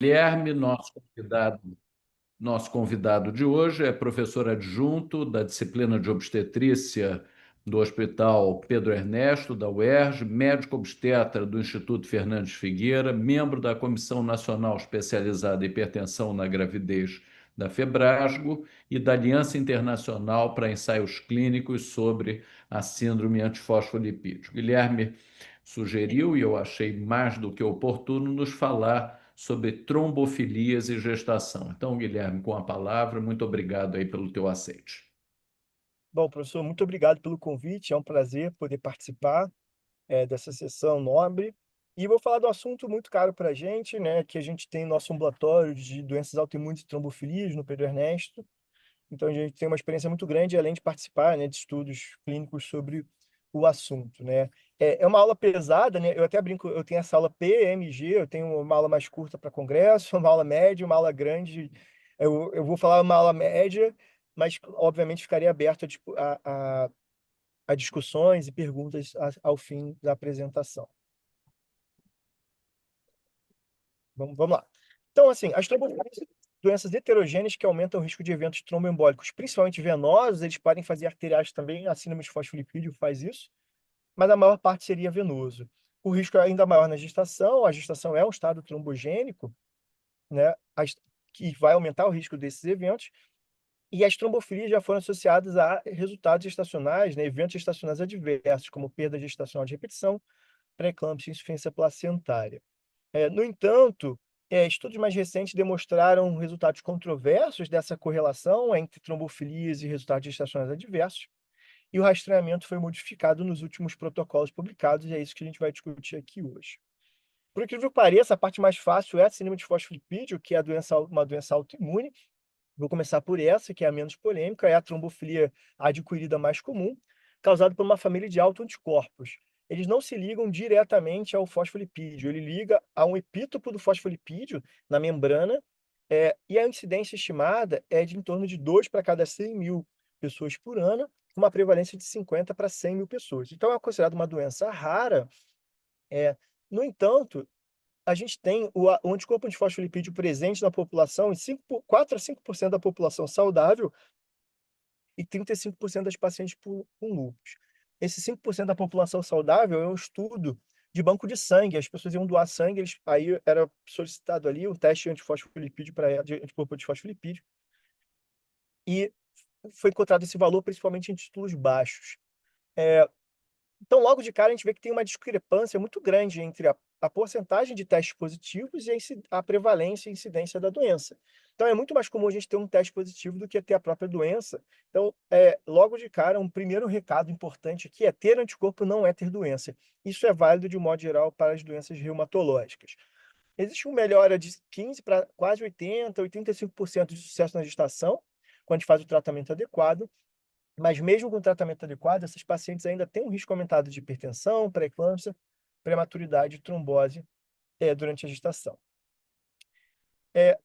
Guilherme, nosso convidado de hoje é professor adjunto da disciplina de obstetrícia do Hospital Pedro Ernesto, da UERJ, médico obstetra do Instituto Fernandes Figueira, membro da Comissão Nacional Especializada em Hipertensão na Gravidez da FEBRASGO e da Aliança Internacional para Ensaios Clínicos sobre a Síndrome Antifosfolipídio. Guilherme sugeriu, e eu achei mais do que oportuno, nos falar sobre trombofilias e gestação. Então, Guilherme, com a palavra, muito obrigado aí pelo teu aceite. Bom, professor, muito obrigado pelo convite. É um prazer poder participar dessa sessão nobre. E vou falar do assunto muito caro para a gente, né? Que a gente tem nosso ambulatório de doenças autoimunes e trombofilias no Pedro Ernesto. Então, a gente tem uma experiência muito grande, além de participar, né, de estudos clínicos sobre o assunto, né? É uma aula pesada, né? Eu até brinco, eu tenho essa aula PMG, eu tenho uma aula mais curta para congresso, uma aula média, uma aula grande. Eu vou falar uma aula média, mas, obviamente, ficaria aberto a discussões e perguntas ao fim da apresentação. Vamos lá. Então, assim, as trombofilias são doenças heterogêneas que aumentam o risco de eventos tromboembólicos, principalmente venosos. Eles podem fazer arteriais também, a síndrome de fosfolipídio faz isso, mas a maior parte seria venoso. O risco é ainda maior na gestação. A gestação é um estado trombogênico, né, que vai aumentar o risco desses eventos. E as trombofilias já foram associadas a resultados gestacionais, né, eventos gestacionais adversos, como perda gestacional de repetição, pré-eclâmpsia e insuficiência placentária. No entanto, estudos mais recentes demonstraram resultados controversos dessa correlação entre trombofilias e resultados gestacionais adversos, e o rastreamento foi modificado nos últimos protocolos publicados, e é isso que a gente vai discutir aqui hoje. Por incrível que pareça, a parte mais fácil é a síndrome de fosfolipídio, que é uma doença autoimune. Vou começar por essa, que é a menos polêmica, é a trombofilia adquirida mais comum, causada por uma família de autoanticorpos. Eles não se ligam diretamente ao fosfolipídio, ele liga a um epítopo do fosfolipídio na membrana, e a incidência estimada é de em torno de 2 para cada 100 mil pessoas por ano, com uma prevalência de 50 para 100 mil pessoas. Então, é considerado uma doença rara. No entanto, a gente tem o anticorpo antifosfolipídio presente na população em 4 a 5% da população saudável e 35% das pacientes com lúpus. Esse 5% da população saudável é um estudo de banco de sangue. As pessoas iam doar sangue, aí era solicitado ali um teste antifosfolipídio de anticorpo antifosfolipídio, e foi encontrado esse valor principalmente em títulos baixos. É, Então, logo de cara, a gente vê que tem uma discrepância muito grande entre a porcentagem de testes positivos e a prevalência e incidência da doença. Então, é muito mais comum a gente ter um teste positivo do que ter a própria doença. Então, logo de cara, um primeiro recado importante aqui é ter anticorpo não é ter doença. Isso é válido, de um modo geral, para as doenças reumatológicas. Existe uma melhora de 15 para quase 80, 85% de sucesso na gestação, quando a gente faz o tratamento adequado. Mas mesmo com tratamento adequado, essas pacientes ainda têm um risco aumentado de hipertensão, pré-eclâmpsia, prematuridade e trombose durante a gestação.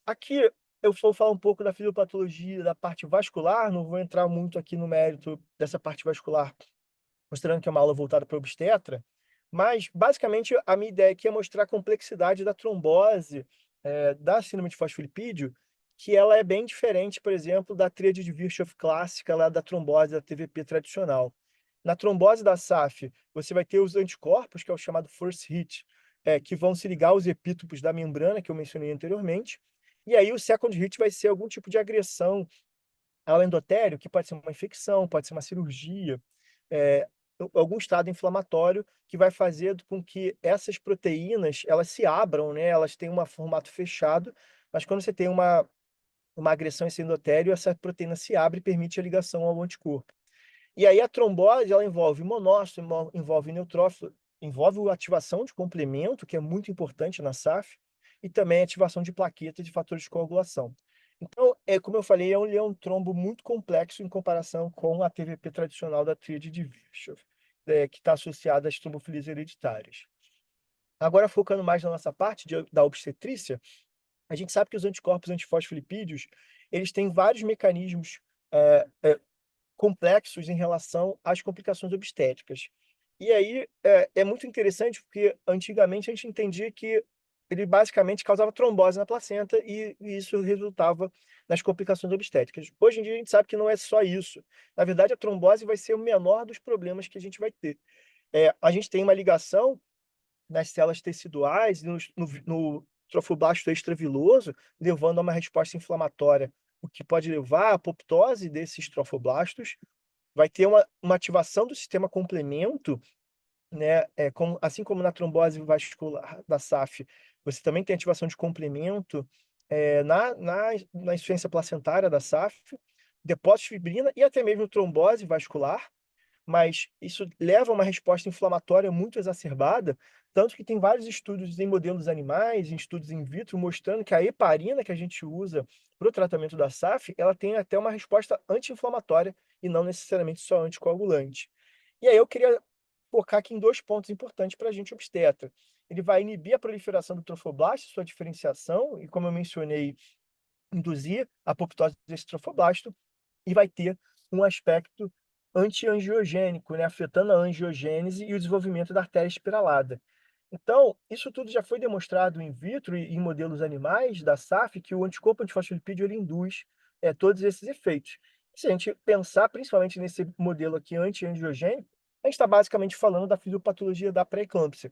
Aqui eu vou falar um pouco da fisiopatologia da parte vascular, não vou entrar muito aqui no mérito dessa parte vascular, mostrando que é uma aula voltada para o obstetra, mas basicamente a minha ideia aqui é mostrar a complexidade da trombose da síndrome de fosfolipídio, que ela é bem diferente, por exemplo, da tríade de Virchow clássica lá da trombose da TVP tradicional. Na trombose da SAF, você vai ter os anticorpos, que é o chamado first hit, que vão se ligar aos epítopos da membrana, que eu mencionei anteriormente, e aí o second hit vai ser algum tipo de agressão ao endotélio, que pode ser uma infecção, pode ser uma cirurgia, eh, algum estado inflamatório que vai fazer com que essas proteínas, elas se abram, né, elas têm um formato fechado, mas quando você tem uma agressão a esse endotélio, essa proteína se abre e permite a ligação ao anticorpo. E aí a trombose, ela envolve monócito, envolve neutrófilo, envolve a ativação de complemento, que é muito importante na SAF, e também a ativação de plaquetas e fatores de coagulação. Então, como eu falei, ele é um trombo muito complexo em comparação com a TVP tradicional da tríade de Virchow, que está associada às trombofilias hereditárias. Agora, focando mais na nossa parte da obstetrícia, a gente sabe que os anticorpos antifosfolipídios, eles têm vários mecanismos complexos em relação às complicações obstétricas. E aí é muito interessante, porque antigamente a gente entendia que ele basicamente causava trombose na placenta e isso resultava nas complicações obstétricas. Hoje em dia a gente sabe que não é só isso. Na verdade, a trombose vai ser o menor dos problemas que a gente vai ter. A gente tem uma ligação nas células teciduais, no trofoblasto extraviloso, levando a uma resposta inflamatória, o que pode levar à apoptose desses trofoblastos. Vai ter uma ativação do sistema complemento, né, assim como na trombose vascular da SAF, você também tem ativação de complemento, na insuficiência placentária da SAF, depósito de fibrina e até mesmo trombose vascular, mas isso leva a uma resposta inflamatória muito exacerbada, tanto que tem vários estudos em modelos animais, em estudos in vitro, mostrando que a heparina que a gente usa para o tratamento da SAF, ela tem até uma resposta anti-inflamatória e não necessariamente só anticoagulante. E aí eu queria focar aqui em dois pontos importantes para a gente obstetra. Ele vai inibir a proliferação do trofoblasto, sua diferenciação, e como eu mencionei, induzir a apoptose desse trofoblasto, e vai ter um aspecto antiangiogênico, né, afetando a angiogênese e o desenvolvimento da artéria espiralada. Então, isso tudo já foi demonstrado in vitro e em modelos animais da SAF, que o anticorpo antifosfolipídio ele induz todos esses efeitos. Se a gente pensar principalmente nesse modelo aqui anti-angiogênico, a gente está basicamente falando da fisiopatologia da pré-eclâmpsia.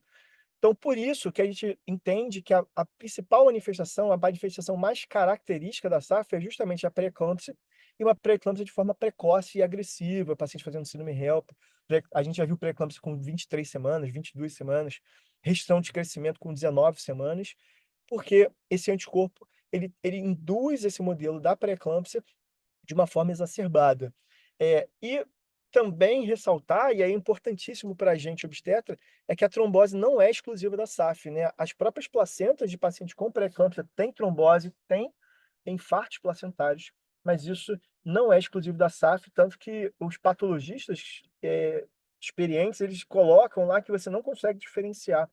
Então, por isso que a gente entende que a principal manifestação, a manifestação mais característica da SAF é justamente a pré-eclâmpsia, e uma pré-eclâmpsia de forma precoce e agressiva, paciente fazendo síndrome HELP. A gente já viu pré-eclâmpsia com 23 semanas, 22 semanas, restrição de crescimento com 19 semanas, porque esse anticorpo, ele induz esse modelo da pré-eclâmpsia de uma forma exacerbada. E também ressaltar, e é importantíssimo para a gente obstetra, é que a trombose não é exclusiva da SAF, né? As próprias placentas de pacientes com pré-eclâmpsia têm trombose, têm infartos placentários, mas isso não é exclusivo da SAF, tanto que os patologistas experientes, eles colocam lá que você não consegue diferenciar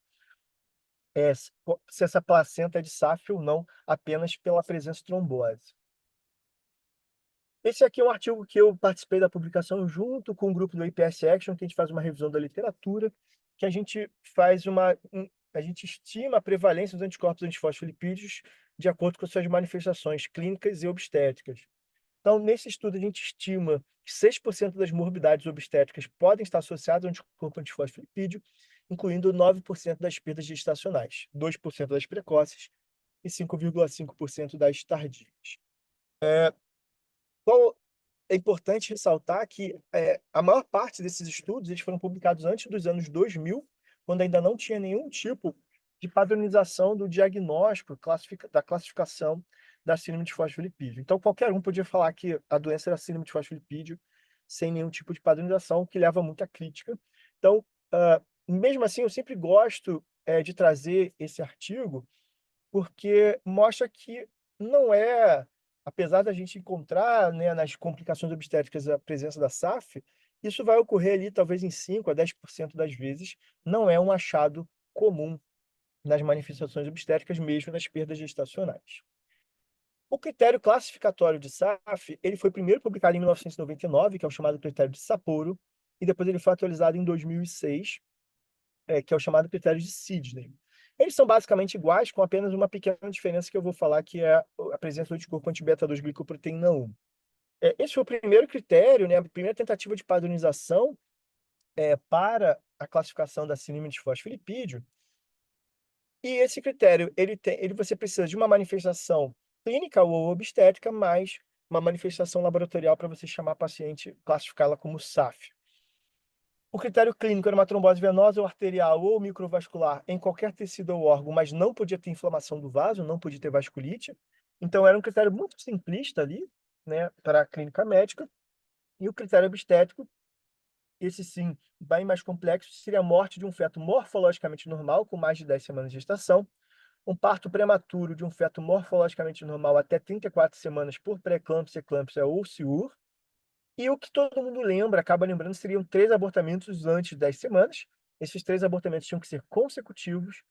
se essa placenta é de SAF ou não, apenas pela presença de trombose. Esse aqui é um artigo que eu participei da publicação junto com o grupo do IPS Action, que a gente faz uma revisão da literatura, que a gente faz a gente estima a prevalência dos anticorpos antifosfolipídios de acordo com suas manifestações clínicas e obstétricas. Então, nesse estudo, a gente estima que 6% das morbidades obstétricas podem estar associadas ao anticorpo antifosfolipídio, incluindo 9% das perdas gestacionais, 2% das precoces e 5,5% das tardias. Então, é importante ressaltar que a maior parte desses estudos eles foram publicados antes dos anos 2000, quando ainda não tinha nenhum tipo de padronização do diagnóstico, da classificação da síndrome de fosfolipídio. Então, qualquer um podia falar que a doença era síndrome de fosfolipídio sem nenhum tipo de padronização, o que leva a muita crítica. Então, mesmo assim, eu sempre gosto de trazer esse artigo, porque mostra que não é, apesar da gente encontrar, né, nas complicações obstétricas a presença da SAF, isso vai ocorrer ali talvez em 5 a 10% das vezes, não é um achado comum nas manifestações obstétricas, mesmo nas perdas gestacionais. O critério classificatório de SAF, ele foi primeiro publicado em 1999, que é o chamado critério de Sapporo, e depois ele foi atualizado em 2006, que é o chamado critério de Sidney. Eles são basicamente iguais, com apenas uma pequena diferença que eu vou falar, que é a presença do anticorpo anti-beta-2-glicoproteína 1. Esse foi o primeiro critério, né, a primeira tentativa de padronização para a classificação da síndrome de fosfolipídio. E esse critério, você precisa de uma manifestação clínica ou obstétrica, mais uma manifestação laboratorial para você chamar a paciente, classificá-la como SAF. O critério clínico era uma trombose venosa ou arterial ou microvascular em qualquer tecido ou órgão, mas não podia ter inflamação do vaso, não podia ter vasculite. Então, era um critério muito simplista ali, né, para a clínica médica. E o critério obstétrico, esse sim, bem mais complexo, seria a morte de um feto morfologicamente normal, com mais de 10 semanas de gestação, um parto prematuro de um feto morfologicamente normal até 34 semanas por pré-eclâmpsia, eclâmpsia ou SIUR, e o que todo mundo lembra, acaba lembrando, seriam 3 abortamentos antes de 10 semanas. Esses 3 abortamentos tinham que ser consecutivos,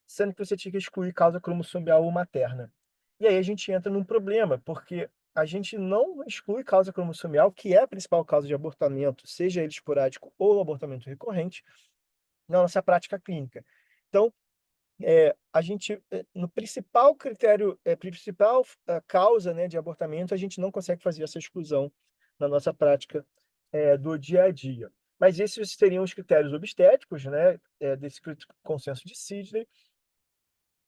sendo que você tinha que excluir causa cromossomial ou materna. E aí a gente entra num problema, porque a gente não exclui causa cromossomial, que é a principal causa de abortamento, seja ele esporádico ou abortamento recorrente, na nossa prática clínica. Então, a gente, no principal critério, principal causa, né, de abortamento, a gente não consegue fazer essa exclusão na nossa prática, do dia a dia. Mas esses seriam os critérios obstétricos, né, desse consenso de Sidney,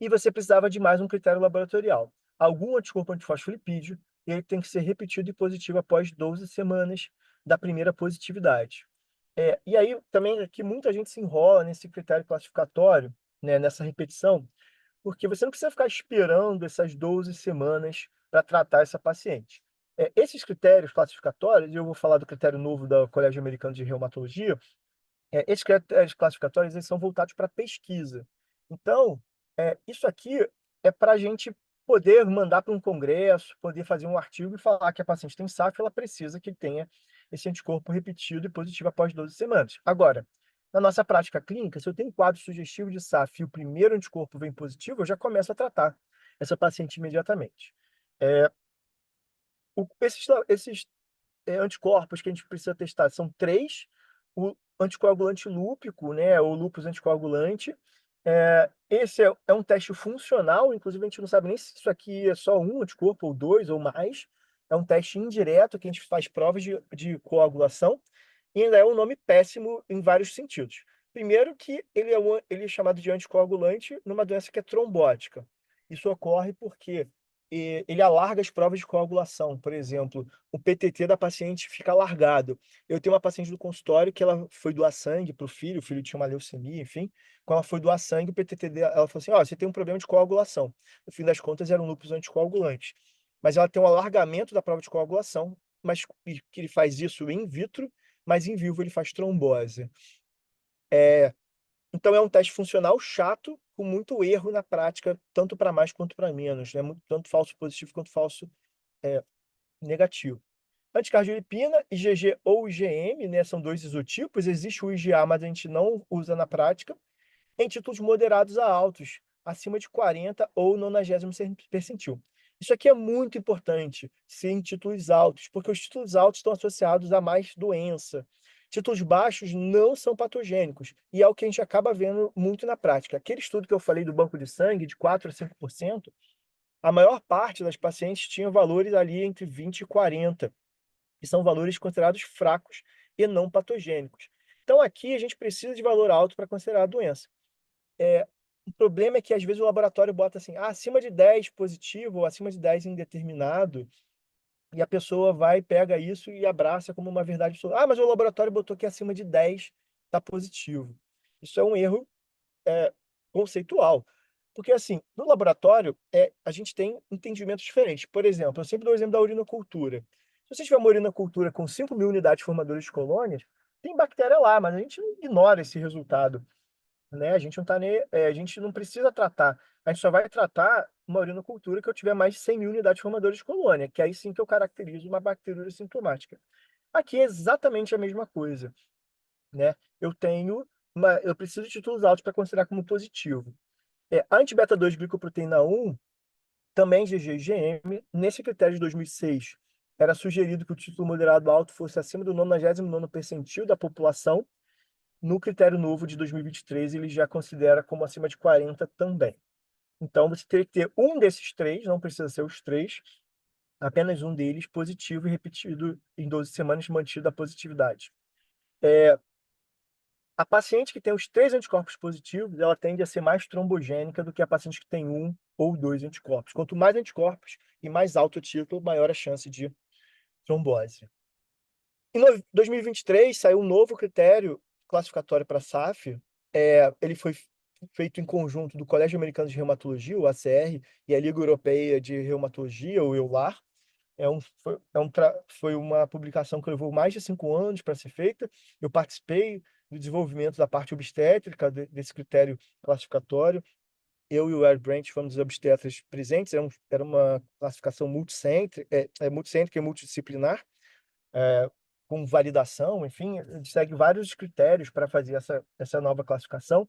e você precisava de mais um critério laboratorial. Algum anticorpo antifosfolipídio, e ele tem que ser repetido e positivo após 12 semanas da primeira positividade. E aí também aqui muita gente se enrola nesse critério classificatório, né, nessa repetição, porque você não precisa ficar esperando essas 12 semanas para tratar essa paciente. Esses critérios classificatórios, e eu vou falar do critério novo da Colégio Americano de Reumatologia, esses critérios classificatórios, eles são voltados para pesquisa. Então, isso aqui é para a gente poder mandar para um congresso, poder fazer um artigo e falar que a paciente tem SAF, ela precisa que tenha esse anticorpo repetido e positivo após 12 semanas. Agora, na nossa prática clínica, se eu tenho um quadro sugestivo de SAF e o primeiro anticorpo vem positivo, eu já começo a tratar essa paciente imediatamente. Eh, esses anticorpos que a gente precisa testar são 3: o anticoagulante lúpico, né, ou lúpus anticoagulante. Esse é um teste funcional, inclusive a gente não sabe nem se isso aqui é só um anticorpo ou 2 ou mais. É um teste indireto que a gente faz provas de coagulação, e ainda é um nome péssimo em vários sentidos. Primeiro que ele é chamado de anticoagulante numa doença que é trombótica. Isso ocorre porque ele alarga as provas de coagulação. Por exemplo, o PTT da paciente fica alargado. Eu tenho uma paciente do consultório que ela foi doar sangue para o filho tinha uma leucemia, enfim. Quando ela foi doar sangue, o PTT dela, ela falou assim: "Ó, você tem um problema de coagulação". No fim das contas, era um lúpus anticoagulante. Mas ela tem um alargamento da prova de coagulação, mas que ele faz isso in vitro, mas em vivo ele faz trombose. Então é um teste funcional chato, com muito erro na prática, tanto para mais quanto para menos, né, tanto falso positivo quanto falso, eh, negativo. Anticardiolipina, IgG ou IgM, né, são 2 isotipos, existe o IgA, mas a gente não usa na prática, em títulos moderados a altos, acima de 40 ou 90º percentil. Isso aqui é muito importante, ser em títulos altos, porque os títulos altos estão associados a mais doença. Títulos baixos não são patogênicos, e é o que a gente acaba vendo muito na prática. Aquele estudo que eu falei do banco de sangue, de 4 a 5%, a maior parte das pacientes tinha valores ali entre 20 e 40, que são valores considerados fracos e não patogênicos. Então aqui a gente precisa de valor alto para considerar a doença. O problema é que às vezes o laboratório bota assim: "Ah, acima de 10 positivo ou acima de 10 indeterminado", e a pessoa vai, pega isso e abraça como uma verdade absoluta. "Ah, mas o laboratório botou que acima de 10 está positivo". Isso é um erro, conceitual. Porque, assim, no laboratório, a gente tem entendimentos diferentes. Por exemplo, eu sempre dou o exemplo da urinocultura. Se você tiver uma urinocultura com 5.000 unidades formadoras de colônias, tem bactéria lá, mas a gente ignora esse resultado, né, a gente não tá nem a gente não precisa tratar, a gente só vai tratar uma urinocultura que eu tiver mais de 100.000 unidades formadoras de colônia, que aí sim que eu caracterizo uma bacteriúria sintomática. Aqui é exatamente a mesma coisa, né, eu preciso de títulos altos para considerar como positivo. A anti-beta 2 glicoproteína 1, também IgG e IgM, nesse critério de 2006, era sugerido que o título moderado alto fosse acima do 99º percentil da população. No critério novo de 2023, ele já considera como acima de 40 também. Então, você teria que ter um desses 3, não precisa ser os 3, apenas um deles positivo e repetido em 12 semanas, mantido a positividade. A paciente que tem os 3 anticorpos positivos, ela tende a ser mais trombogênica do que a paciente que tem 1 ou 2 anticorpos. Quanto mais anticorpos e mais alto o título, maior a chance de trombose. Em 2023, saiu um novo critério classificatório para SAF. Ele foi feito em conjunto do Colégio Americano de Reumatologia, o ACR, e a Liga Europeia de Reumatologia, o EULAR. Foi uma publicação que levou mais de 5 anos para ser feita. Eu participei do desenvolvimento da parte obstétrica desse critério classificatório. Eu e o Ed Branch fomos os obstetras presentes. Era uma classificação multicêntrica e multidisciplinar, com validação, enfim, ele segue vários critérios para fazer essa nova classificação.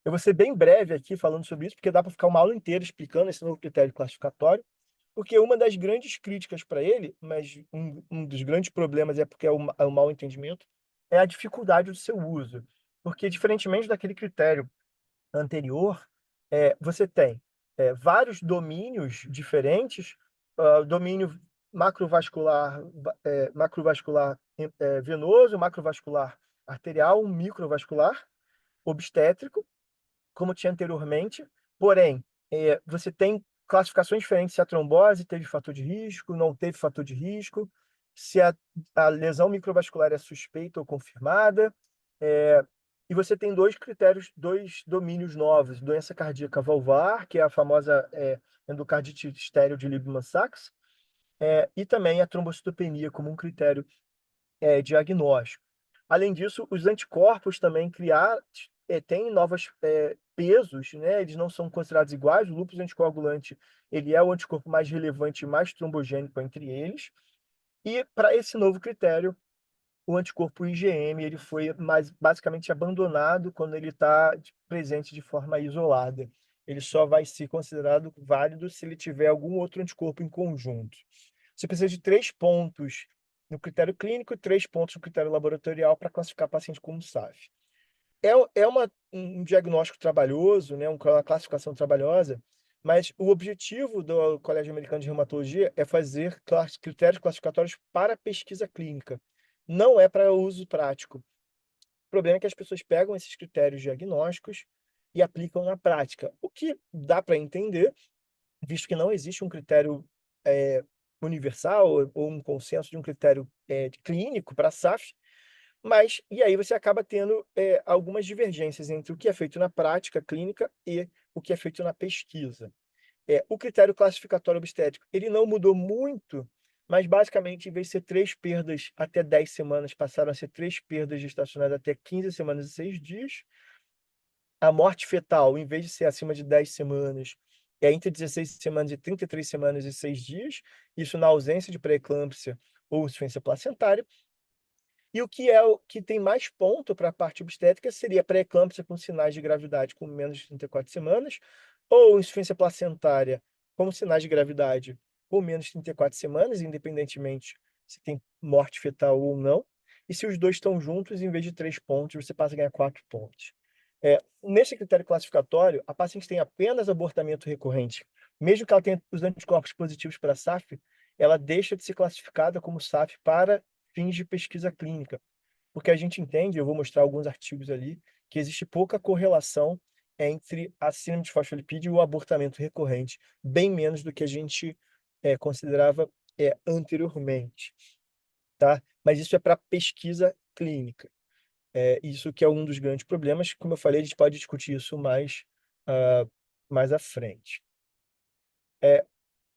Eu vou ser bem breve aqui falando sobre isso, porque dá para ficar uma aula inteira explicando esse novo critério classificatório, porque uma das grandes críticas para ele, mas um dos grandes problemas é porque é o mau entendimento, é a dificuldade do seu uso. Porque, diferentemente daquele critério anterior, você tem vários domínios diferentes, domínio macrovascular, macrovascular venoso, macrovascular arterial, microvascular, obstétrico, como tinha anteriormente, porém, você tem classificações diferentes se a trombose teve fator de risco, não teve fator de risco, se a lesão microvascular é suspeita ou confirmada, e você tem dois critérios, dois domínios novos, doença cardíaca valvar, que é a famosa endocardite estéril de Liebman-Sachs, e também a trombocitopenia como um critério diagnóstico. Além disso, os anticorpos também têm novos pesos, né? Eles não são considerados iguais. O lúpus anticoagulante, ele é o anticorpo mais relevante e mais trombogênico entre eles. E para esse novo critério, o anticorpo IgM, ele foi basicamente abandonado quando ele está presente de forma isolada. Ele só vai ser considerado válido se ele tiver algum outro anticorpo em conjunto. Você precisa de 3 pontos no critério clínico e 3 pontos no critério laboratorial para classificar paciente como SAF. Um diagnóstico trabalhoso, né, uma classificação trabalhosa, mas o objetivo do Colégio Americano de Reumatologia é fazer critérios classificatórios para pesquisa clínica, não é para uso prático. O problema é que as pessoas pegam esses critérios diagnósticos e aplicam na prática, o que dá para entender, visto que não existe um critério universal ou um consenso de um critério clínico para SAF, e aí você acaba tendo algumas divergências entre o que é feito na prática clínica e o que é feito na pesquisa. O critério classificatório obstétrico, ele não mudou muito, mas basicamente, em vez de ser 3 perdas até 10 semanas, passaram a ser 3 perdas gestacionais até 15 semanas e 6 dias. A morte fetal, em vez de ser acima de 10 semanas, é entre 16 semanas e 33 semanas e 6 dias, isso na ausência de pré-eclâmpsia ou insuficiência placentária. E o que tem mais ponto para a parte obstétrica seria pré-eclâmpsia com sinais de gravidade com menos de 34 semanas, ou insuficiência placentária com sinais de gravidade com menos de 34 semanas, independentemente se tem morte fetal ou não. E se os dois estão juntos, em vez de 3 pontos, você passa a ganhar 4 pontos. Nesse critério classificatório, a paciente tem apenas abortamento recorrente. Mesmo que ela tenha os anticorpos positivos para SAF, ela deixa de ser classificada como SAF para fins de pesquisa clínica, porque a gente entende, eu vou mostrar alguns artigos ali, que existe pouca correlação entre a síndrome de fosfolipídio e o abortamento recorrente, bem menos do que a gente considerava anteriormente, tá? Mas isso é para pesquisa clínica. Isso que é um dos grandes problemas. Como eu falei, a gente pode discutir isso mais à frente.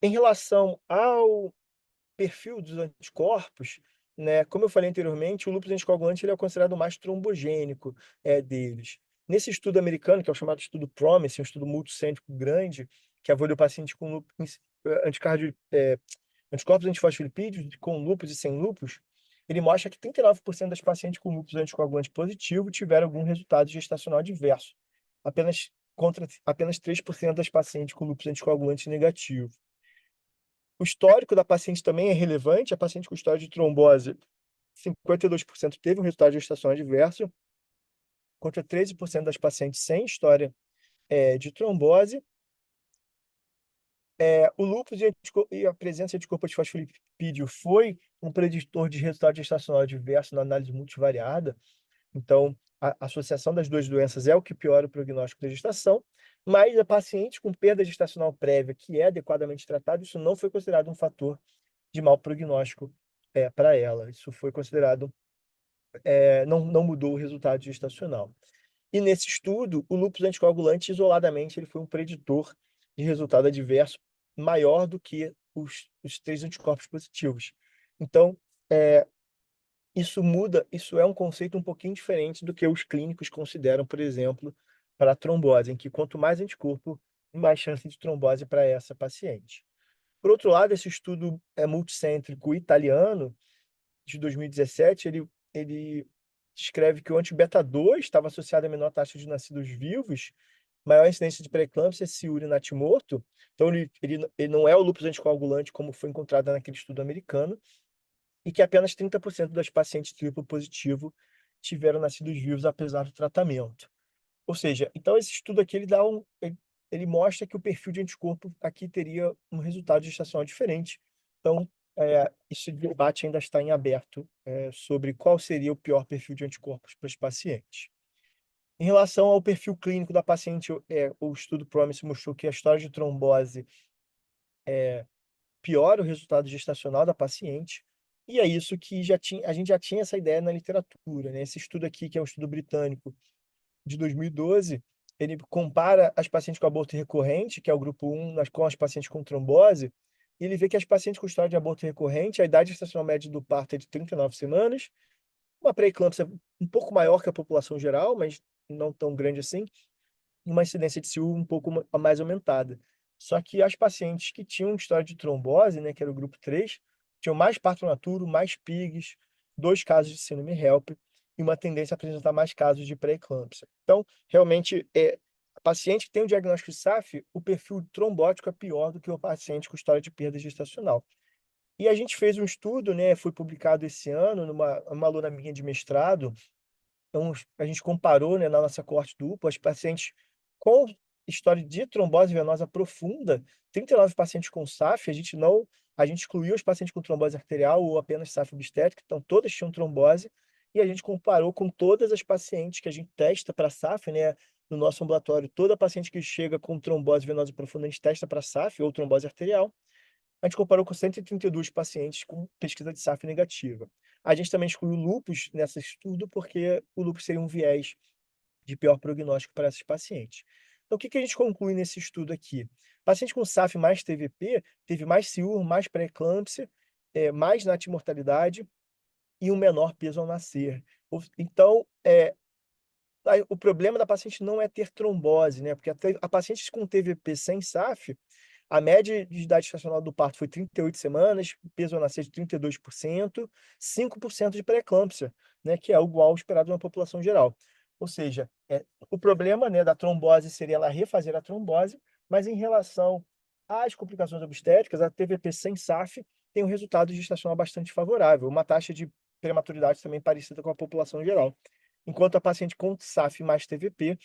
Em relação ao perfil dos anticorpos, né, como eu falei anteriormente, o lúpus anticoagulante ele é considerado o mais trombogênico deles. Nesse estudo americano, que é o chamado estudo PROMISE, um estudo multicêntrico grande, que avaliou pacientes com anticorpos antifosfolipídios, com lúpus e sem lúpus, ele mostra que 39% das pacientes com lúpus anticoagulante positivo tiveram algum resultado gestacional adverso, contra apenas 3% das pacientes com lúpus anticoagulante negativo. O histórico da paciente também é relevante. A paciente com história de trombose, 52% teve um resultado gestacional adverso, contra 13% das pacientes sem história de trombose. O lúpus e a presença de anticorpo antifosfolipídio foi um preditor de resultado gestacional adverso na análise multivariada. Então, a associação das duas doenças é o que piora o prognóstico da gestação, mas a paciente com perda gestacional prévia, que é adequadamente tratada, isso não foi considerado um fator de mau prognóstico para ela. Isso foi considerado, não mudou o resultado gestacional. E nesse estudo, o lúpus anticoagulante, isoladamente, ele foi um preditor de resultado adverso maior do que os 3 anticorpos positivos. Então, isso é um conceito um pouquinho diferente do que os clínicos consideram, por exemplo, para a trombose, em que quanto mais anticorpo, mais chance de trombose para essa paciente. Por outro lado, esse estudo multicêntrico italiano, de 2017, ele descreve que o anti-beta-2 estava associado a menor taxa de nascidos vivos, maior incidência de pré-eclâmpsia, ciúria e natimorto. Então, ele não é o lúpus anticoagulante como foi encontrado naquele estudo americano, e que apenas 30% das pacientes triplo positivo tiveram nascidos vivos apesar do tratamento. Ou seja, então esse estudo aqui ele ele mostra que o perfil de anticorpo aqui teria um resultado gestacional diferente. Então, esse debate ainda está em aberto, sobre qual seria o pior perfil de anticorpos para os pacientes. Em relação ao perfil clínico da paciente, o estudo PROMISE mostrou que a história de trombose piora o resultado gestacional da paciente, e é isso que a gente já tinha essa ideia na literatura, né? Esse estudo aqui, que é um estudo britânico de 2012, ele compara as pacientes com aborto recorrente, que é o grupo 1, com as pacientes com trombose, e ele vê que as pacientes com história de aborto recorrente, a idade gestacional média do parto é de 39 semanas, uma pré-eclâmpsia um pouco maior que a população geral, mas não tão grande assim, e uma incidência de CIU um pouco mais aumentada. Só que as pacientes que tinham história de trombose, né, que era o grupo 3, tinham mais parto naturo, mais PIGs, 2 casos de síndrome HELP e uma tendência a apresentar mais casos de pré-eclâmpsia. Então, realmente, a paciente que tem o diagnóstico de SAF, o perfil trombótico é pior do que o paciente com história de perda gestacional. E a gente fez um estudo, né, foi publicado esse ano numa uma aluna minha de mestrado. Então, a gente comparou, né, na nossa coorte dupla, as pacientes com história de trombose venosa profunda, 39 pacientes com SAF, a gente excluiu os pacientes com trombose arterial ou apenas SAF obstétrica, então todas tinham trombose, e a gente comparou com todas as pacientes que a gente testa para SAF, né, no nosso ambulatório. Toda paciente que chega com trombose venosa profunda, a gente testa para SAF ou trombose arterial. A gente comparou com 132 pacientes com pesquisa de SAF negativa. A gente também excluiu o lúpus nesse estudo, porque o lúpus seria um viés de pior prognóstico para esses pacientes. Então, o que a gente conclui nesse estudo aqui? Paciente com SAF mais TVP teve mais CIUR, mais pré-eclâmpsia, mais natimortalidade e um menor peso ao nascer. Então, o problema da paciente não é ter trombose, né? Porque a paciente com TVP sem SAF, a média de idade gestacional do parto foi 38 semanas, peso ao nascer de 32%, 5% de pré-eclâmpsia, né, que é igual ao esperado na população geral. Ou seja, o problema, né, da trombose seria ela refazer a trombose, mas em relação às complicações obstétricas, a TVP sem SAF tem um resultado gestacional bastante favorável, uma taxa de prematuridade também parecida com a população geral. Enquanto a paciente com SAF mais TVP,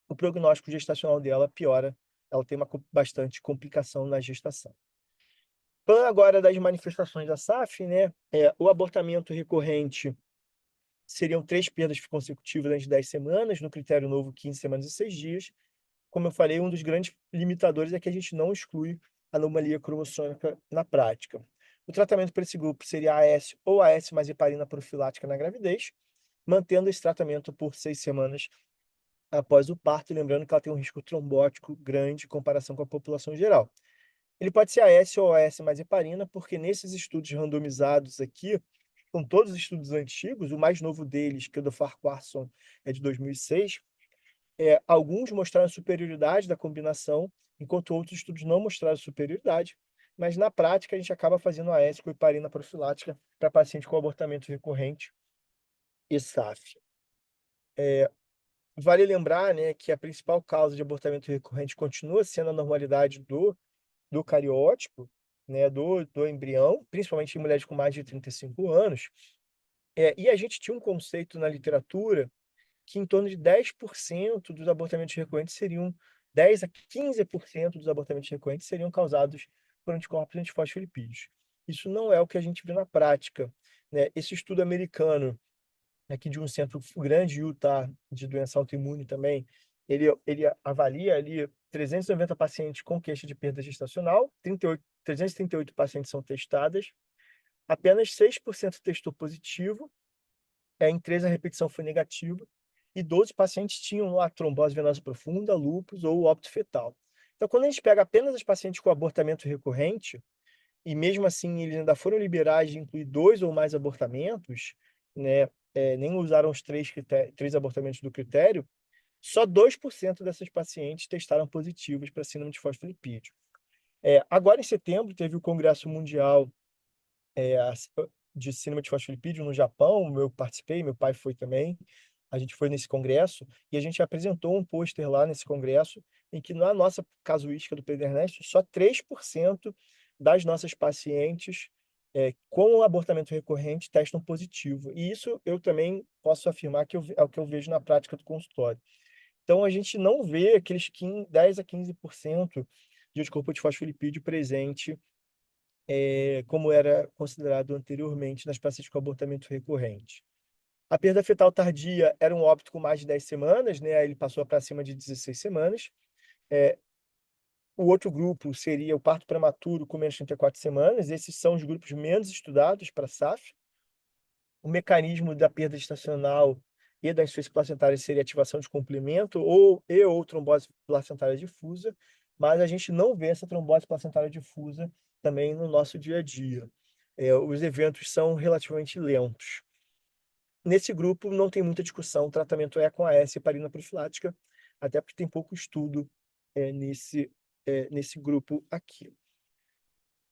o prognóstico gestacional dela piora, ela tem bastante complicação na gestação. Falando agora das manifestações da SAF, né, o abortamento recorrente seriam 3 perdas consecutivas antes de 10 semanas, no critério novo 15 semanas e 6 dias. Como eu falei, um dos grandes limitadores é que a gente não exclui anomalia cromossômica na prática. O tratamento para esse grupo seria AS ou AS mais heparina profilática na gravidez, mantendo esse tratamento por 6 semanas após o parto, e lembrando que ela tem um risco trombótico grande em comparação com a população geral. Ele pode ser AS ou AS mais heparina, porque nesses estudos randomizados aqui, são todos estudos antigos, o mais novo deles, que é o do Farquharson, é de 2006, alguns mostraram superioridade da combinação, enquanto outros estudos não mostraram superioridade, mas na prática a gente acaba fazendo AS com heparina profilática para paciente com abortamento recorrente e SAF. Vale lembrar, né, que a principal causa de abortamento recorrente continua sendo a normalidade do cariótipo, né, do embrião, principalmente em mulheres com mais de 35 anos. E a gente tinha um conceito na literatura que em torno de 10% dos abortamentos recorrentes seriam 10 a 15% dos abortamentos recorrentes seriam causados por anticorpos antifosfolipídios. Isso não é o que a gente vê na prática, né? Esse estudo americano aqui de um centro grande, Utah, de doença autoimune também, ele avalia ali 390 pacientes com queixa de perda gestacional, 338 pacientes são testadas, apenas 6% testou positivo, em 3 a repetição foi negativa, e 12 pacientes tinham lá trombose venosa profunda, lúpus ou óbito fetal. Então, quando a gente pega apenas os pacientes com abortamento recorrente, e mesmo assim eles ainda foram liberais de incluir 2 ou mais abortamentos, né, nem usaram os 3 abortamentos do critério, só 2% dessas pacientes testaram positivos para síndrome de fosfolipídio. Agora, em setembro, teve o Congresso Mundial de Síndrome de Fosfolipídio no Japão, eu participei, meu pai foi também, a gente foi nesse congresso, e a gente apresentou um pôster lá nesse congresso, em que na nossa casuística do Pedro Ernesto, só 3% das nossas pacientes com abortamento recorrente testam positivo. E isso eu também posso afirmar que é o que eu vejo na prática do consultório. Então, a gente não vê aqueles 10 a 15% de anticorpo antifosfolipídio presente, como era considerado anteriormente nas pacientes com abortamento recorrente. A perda fetal tardia era um óbito com mais de 10 semanas, né? Aí ele passou para cima de 16 semanas. O outro grupo seria o parto prematuro com menos de 34 semanas. Esses são os grupos menos estudados para SAF. O mecanismo da perda gestacional e da insuficiência placentária seria ativação de complemento ou trombose placentária difusa, mas a gente não vê essa trombose placentária difusa também no nosso dia a dia. Os eventos são relativamente lentos. Nesse grupo não tem muita discussão, o tratamento é com AS e heparina profilática, até porque tem pouco estudo nesse grupo aqui.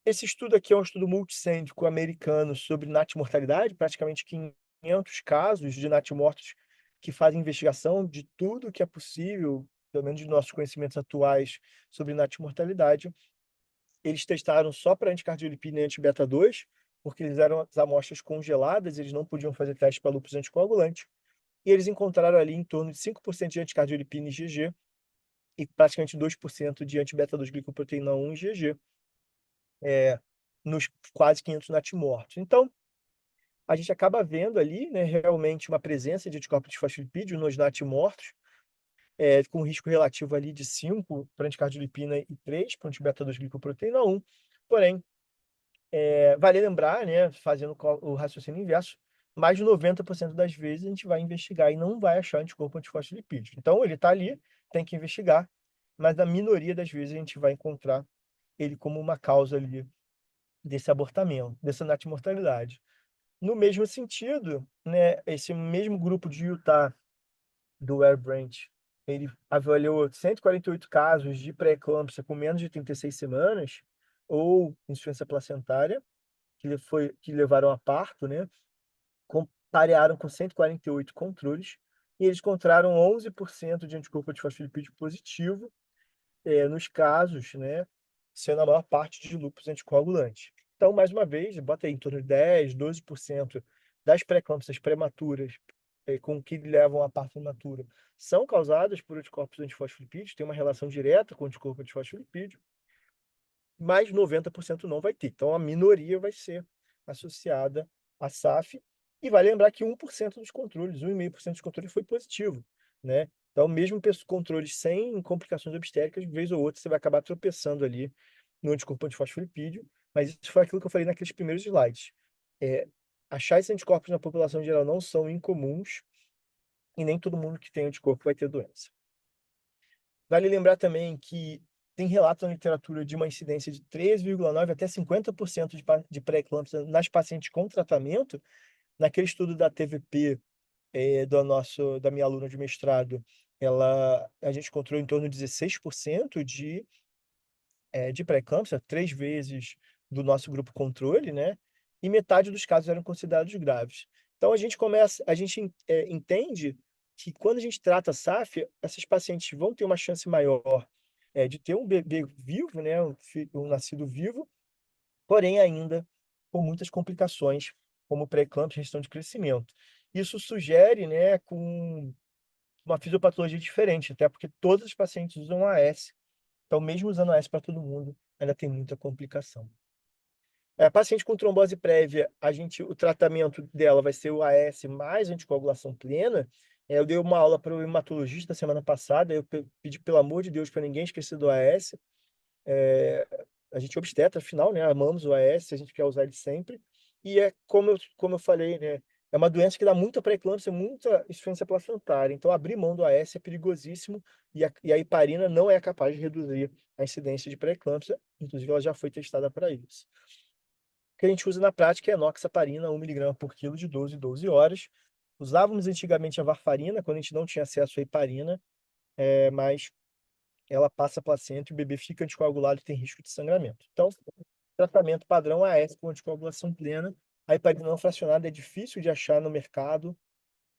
Esse estudo aqui é um estudo multicêntrico americano sobre natimortalidade, praticamente 500 casos de natimortos que fazem investigação de tudo que é possível, pelo menos de nossos conhecimentos atuais sobre natimortalidade. Eles testaram só para anticardiolipina e anti-beta-2, porque eles eram as amostras congeladas, eles não podiam fazer teste para lúpus anticoagulante. E eles encontraram ali em torno de 5% de anticardiolipina e IgG e praticamente 2% de anti-beta-2 glicoproteína 1 e IgG, nos quase 500 natimortos. Então, a gente acaba vendo ali, né, realmente uma presença de anticorpos de fosfolipídio nos natimortos, com risco relativo ali de 5 para anticardiolipina e 3 para anti-beta-2 glicoproteína 1. Porém, vale lembrar, né, fazendo o raciocínio inverso, mais de 90% das vezes a gente vai investigar e não vai achar anticorpo antifosfolipídio. Então, ele está ali, tem que investigar, mas na minoria das vezes a gente vai encontrar ele como uma causa ali desse abortamento, dessa natimortalidade. No mesmo sentido, né, esse mesmo grupo de Utah, do Air Branch, ele avaliou 148 casos de pré-eclâmpsia com menos de 36 semanas, ou insuficiência placentária, que levaram a parto, né? Parearam com 148 controles, e eles encontraram 11% de anticorpo de fosfolipídio positivo, nos casos, né, sendo a maior parte de lúpus anticoagulante. Então, mais uma vez, bota aí em torno de 10, 12% das pré-eclâmpsias prematuras, com que levam a parto prematuro, são causadas por anticorpos antifosfolipídios, tem uma relação direta com o anticorpo antifosfolipídio, mas 90% não vai ter. Então, a minoria vai ser associada à SAF, e vai lembrar que 1% dos controles, 1,5% dos controles foi positivo, né? Então, mesmo controles sem complicações obstétricas, de vez ou outra, você vai acabar tropeçando ali no anticorpo antifosfolipídio, mas isso foi aquilo que eu falei naqueles primeiros slides. Achar esses anticorpos na população geral não são incomuns, e nem todo mundo que tem anticorpo vai ter doença. Vale lembrar também que tem relatos na literatura de uma incidência de 13,9% até 50% de pré-eclâmpsia nas pacientes com tratamento. Naquele estudo da TVP, da minha aluna de mestrado, a gente encontrou em torno de 16% de pré-eclâmpsia, 3 vezes do nosso grupo controle, né? E metade dos casos eram considerados graves. Então, a gente entende que quando a gente trata SAF, essas pacientes vão ter uma chance maior de ter um bebê vivo, né? Um nascido vivo, porém ainda com muitas complicações, como pré-eclâmpsia e restrição de crescimento. Isso sugere, né, com uma fisiopatologia diferente, até porque todas as pacientes usam AS. Então, mesmo usando AS para todo mundo, ainda tem muita complicação. Paciente com trombose prévia, o tratamento dela vai ser o AS mais anticoagulação plena. Eu dei uma aula para o hematologista semana passada, eu pedi, pelo amor de Deus, para ninguém esquecer do AS. A gente obstetra, afinal, né? Amamos o AS, a gente quer usar ele sempre. E como eu falei, né? É uma doença que dá muita pré-eclâmpsia, muita insuficiência placentária. Então, abrir mão do AS é perigosíssimo, e a heparina não é capaz de reduzir a incidência de pré-eclâmpsia. Inclusive, ela já foi testada para isso. O que a gente usa na prática é enoxaparina, 1 mg por quilo, de 12 em 12 horas. Usávamos antigamente a varfarina, quando a gente não tinha acesso à heparina, mas ela passa a placenta e o bebê fica anticoagulado e tem risco de sangramento. Então, tratamento padrão AS com anticoagulação plena. A heparina não fracionada é difícil de achar no mercado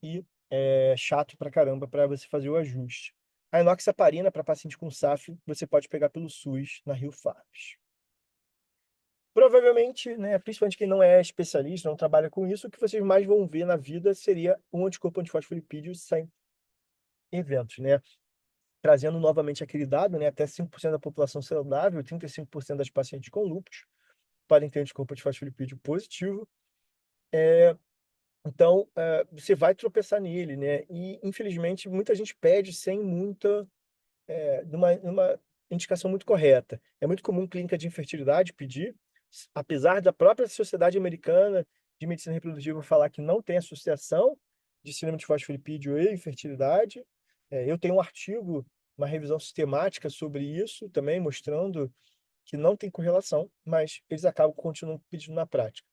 e é chato pra caramba para você fazer o ajuste. A enoxaparina para paciente com SAF você pode pegar pelo SUS na Rio Farms. Provavelmente, né, principalmente quem não é especialista, não trabalha com isso, o que vocês mais vão ver na vida seria um anticorpo antifosfolipídio sem eventos, né? trazendo novamente aquele dado, né, até 5% da população saudável, 35% das pacientes com lúpus podem ter anticorpo de fosfolipídio positivo. Então, você vai tropeçar nele, né? E, infelizmente, muita gente pede sem muita, numa indicação muito correta. É muito comum clínica de infertilidade pedir, apesar da própria Sociedade Americana de Medicina Reprodutiva falar que não tem associação de síndrome de fosfolipídio e infertilidade. Eu tenho um artigo, uma revisão sistemática sobre isso também, mostrando que não tem correlação, mas eles acabam continuando pedindo na prática.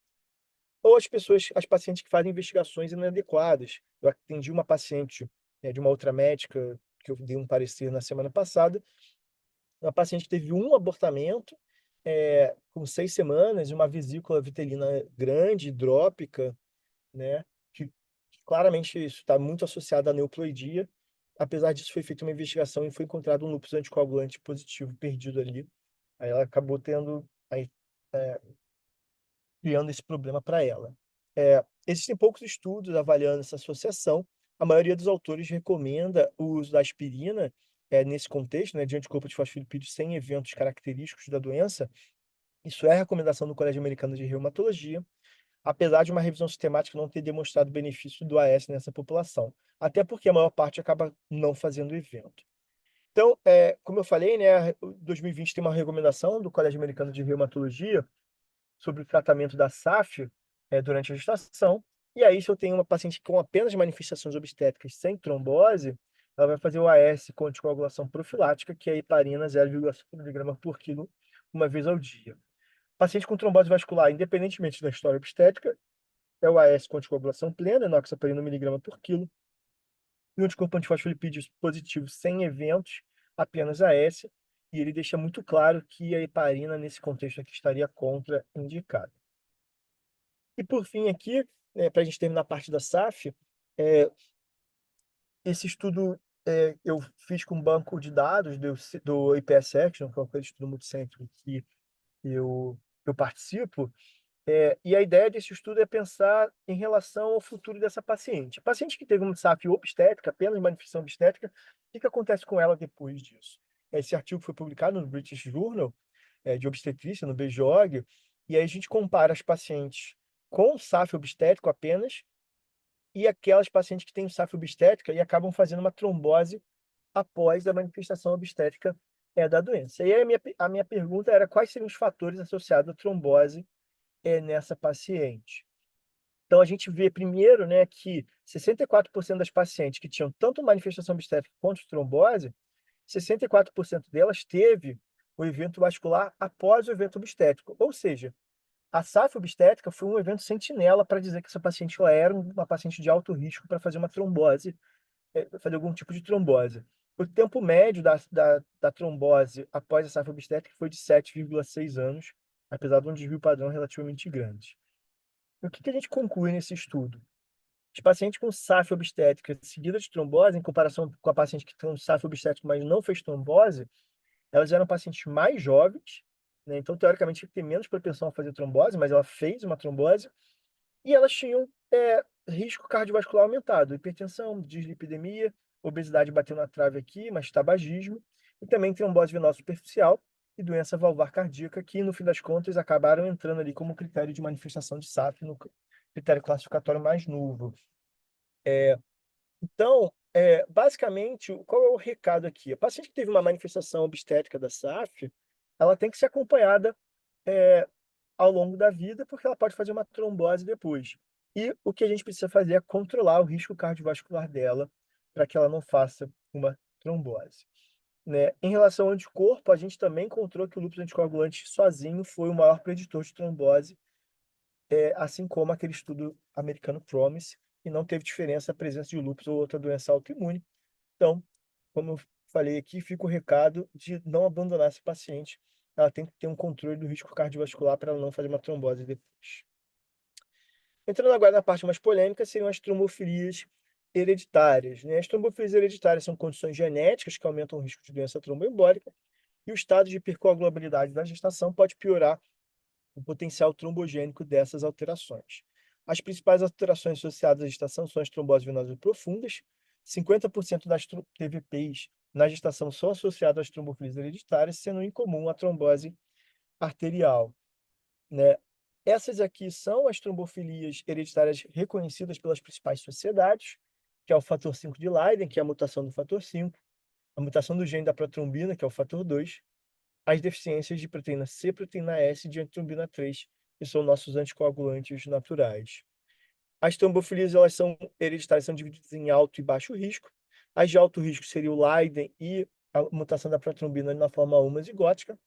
Ou as pacientes que fazem investigações inadequadas. Eu atendi uma paciente, de uma outra médica, que eu dei um parecer na semana passada, uma paciente que teve um abortamento, com 6 semanas, e uma vesícula vitelina grande, hidrópica, né? Que claramente isso está muito associado à neuploidia. Apesar disso, foi feita uma investigação e foi encontrado um lúpus anticoagulante positivo perdido ali. Aí ela acabou tendo, aí, criando esse problema para ela. Existem poucos estudos avaliando essa associação. A maioria dos autores recomenda o uso da aspirina, nesse contexto, né, de anticorpo de fosfolipídio sem eventos característicos da doença. Isso é a recomendação do Colégio Americano de Reumatologia, apesar de uma revisão sistemática não ter demonstrado benefício do AS nessa população, até porque a maior parte acaba não fazendo evento. Então, como eu falei, né, 2020 tem uma recomendação do Colégio Americano de Reumatologia sobre o tratamento da SAF, durante a gestação. E aí, se eu tenho uma paciente com apenas manifestações obstétricas sem trombose, ela vai fazer o AS com anticoagulação profilática, que é a heparina 0,5 mg por quilo, uma vez ao dia. Paciente com trombose vascular, independentemente da história obstétrica, é o AS com anticoagulação plena, enoxaparina 1 mg por quilo, e o anticorpo antifosfolipídio positivo sem eventos, apenas AS, e ele deixa muito claro que a heparina, nesse contexto aqui, estaria contraindicada. E por fim aqui, para a gente terminar a parte da SAF, esse estudo eu fiz com um banco de dados do IPS Action, que é um estudo multicêntrico que eu participo, e a ideia desse estudo é pensar em relação ao futuro dessa paciente. Paciente que teve uma SAF obstétrica, apenas manifestação obstétrica, o que acontece com ela depois disso? Esse artigo foi publicado no British Journal de Obstetrícia, no BJOG, e aí a gente compara as pacientes com SAF obstétrico apenas e aquelas pacientes que têm SAF obstétrica e acabam fazendo uma trombose após a manifestação obstétrica da doença. E aí a minha pergunta era quais seriam os fatores associados à trombose nessa paciente. Então, a gente vê primeiro, né, que 64% das pacientes que tinham tanto manifestação obstétrica quanto trombose, 64% delas teve o evento vascular após o evento obstétrico. Ou seja, a SAF obstétrica foi um evento sentinela para dizer que essa paciente ela era uma paciente de alto risco para fazer uma trombose, fazer algum tipo de trombose. O tempo médio da trombose após a SAF obstétrica foi de 7,6 anos, apesar de um desvio padrão relativamente grande. E o que a gente conclui nesse estudo? Os pacientes com SAF obstétrica seguida de trombose, em comparação com a paciente que tem um SAF obstétrico, mas não fez trombose, elas eram pacientes mais jovens, né? Então, teoricamente, tinha que ter menos propensão a fazer trombose, mas ela fez uma trombose, e elas tinham risco cardiovascular aumentado, hipertensão, dislipidemia, obesidade bateu na trave aqui, mas tabagismo, e também trombose venosa superficial e doença valvar cardíaca, que, no fim das contas, acabaram entrando ali como critério de manifestação de SAF no critério classificatório mais novo. Então, basicamente, qual é o recado aqui? A paciente que teve uma manifestação obstétrica da SAF, ela tem que ser acompanhada ao longo da vida, porque ela pode fazer uma trombose depois. E o que a gente precisa fazer é controlar o risco cardiovascular dela, para que ela não faça uma trombose. Né? Em relação ao anticorpo, a gente também encontrou que o lúpus anticoagulante sozinho foi o maior preditor de trombose, assim como aquele estudo americano PROMISE, e não teve diferença a presença de lúpus ou outra doença autoimune. Então, como eu falei aqui, fica o recado de não abandonar esse paciente. Ela tem que ter um controle do risco cardiovascular para ela não fazer uma trombose depois. Entrando agora na parte mais polêmica, seriam as trombofilias hereditárias. Né? As trombofilias hereditárias são condições genéticas que aumentam o risco de doença tromboembólica, e o estado de hipercoagulabilidade da gestação pode piorar o potencial trombogênico dessas alterações. As principais alterações associadas à gestação são as tromboses venosas profundas. 50% das TVPs na gestação são associados às trombofilias hereditárias, sendo incomum a trombose arterial, né? Essas aqui são as trombofilias hereditárias reconhecidas pelas principais sociedades, que é o fator 5 de Leiden, que é a mutação do fator 5, a mutação do gene da protrombina, que é o fator 2, as deficiências de proteína C, proteína S e de antitrombina 3, que são nossos anticoagulantes naturais. As trombofilias, elas são hereditárias, são divididas em alto e baixo risco. As de alto risco seriam o Leiden e a mutação da protrombina na forma homozigótica,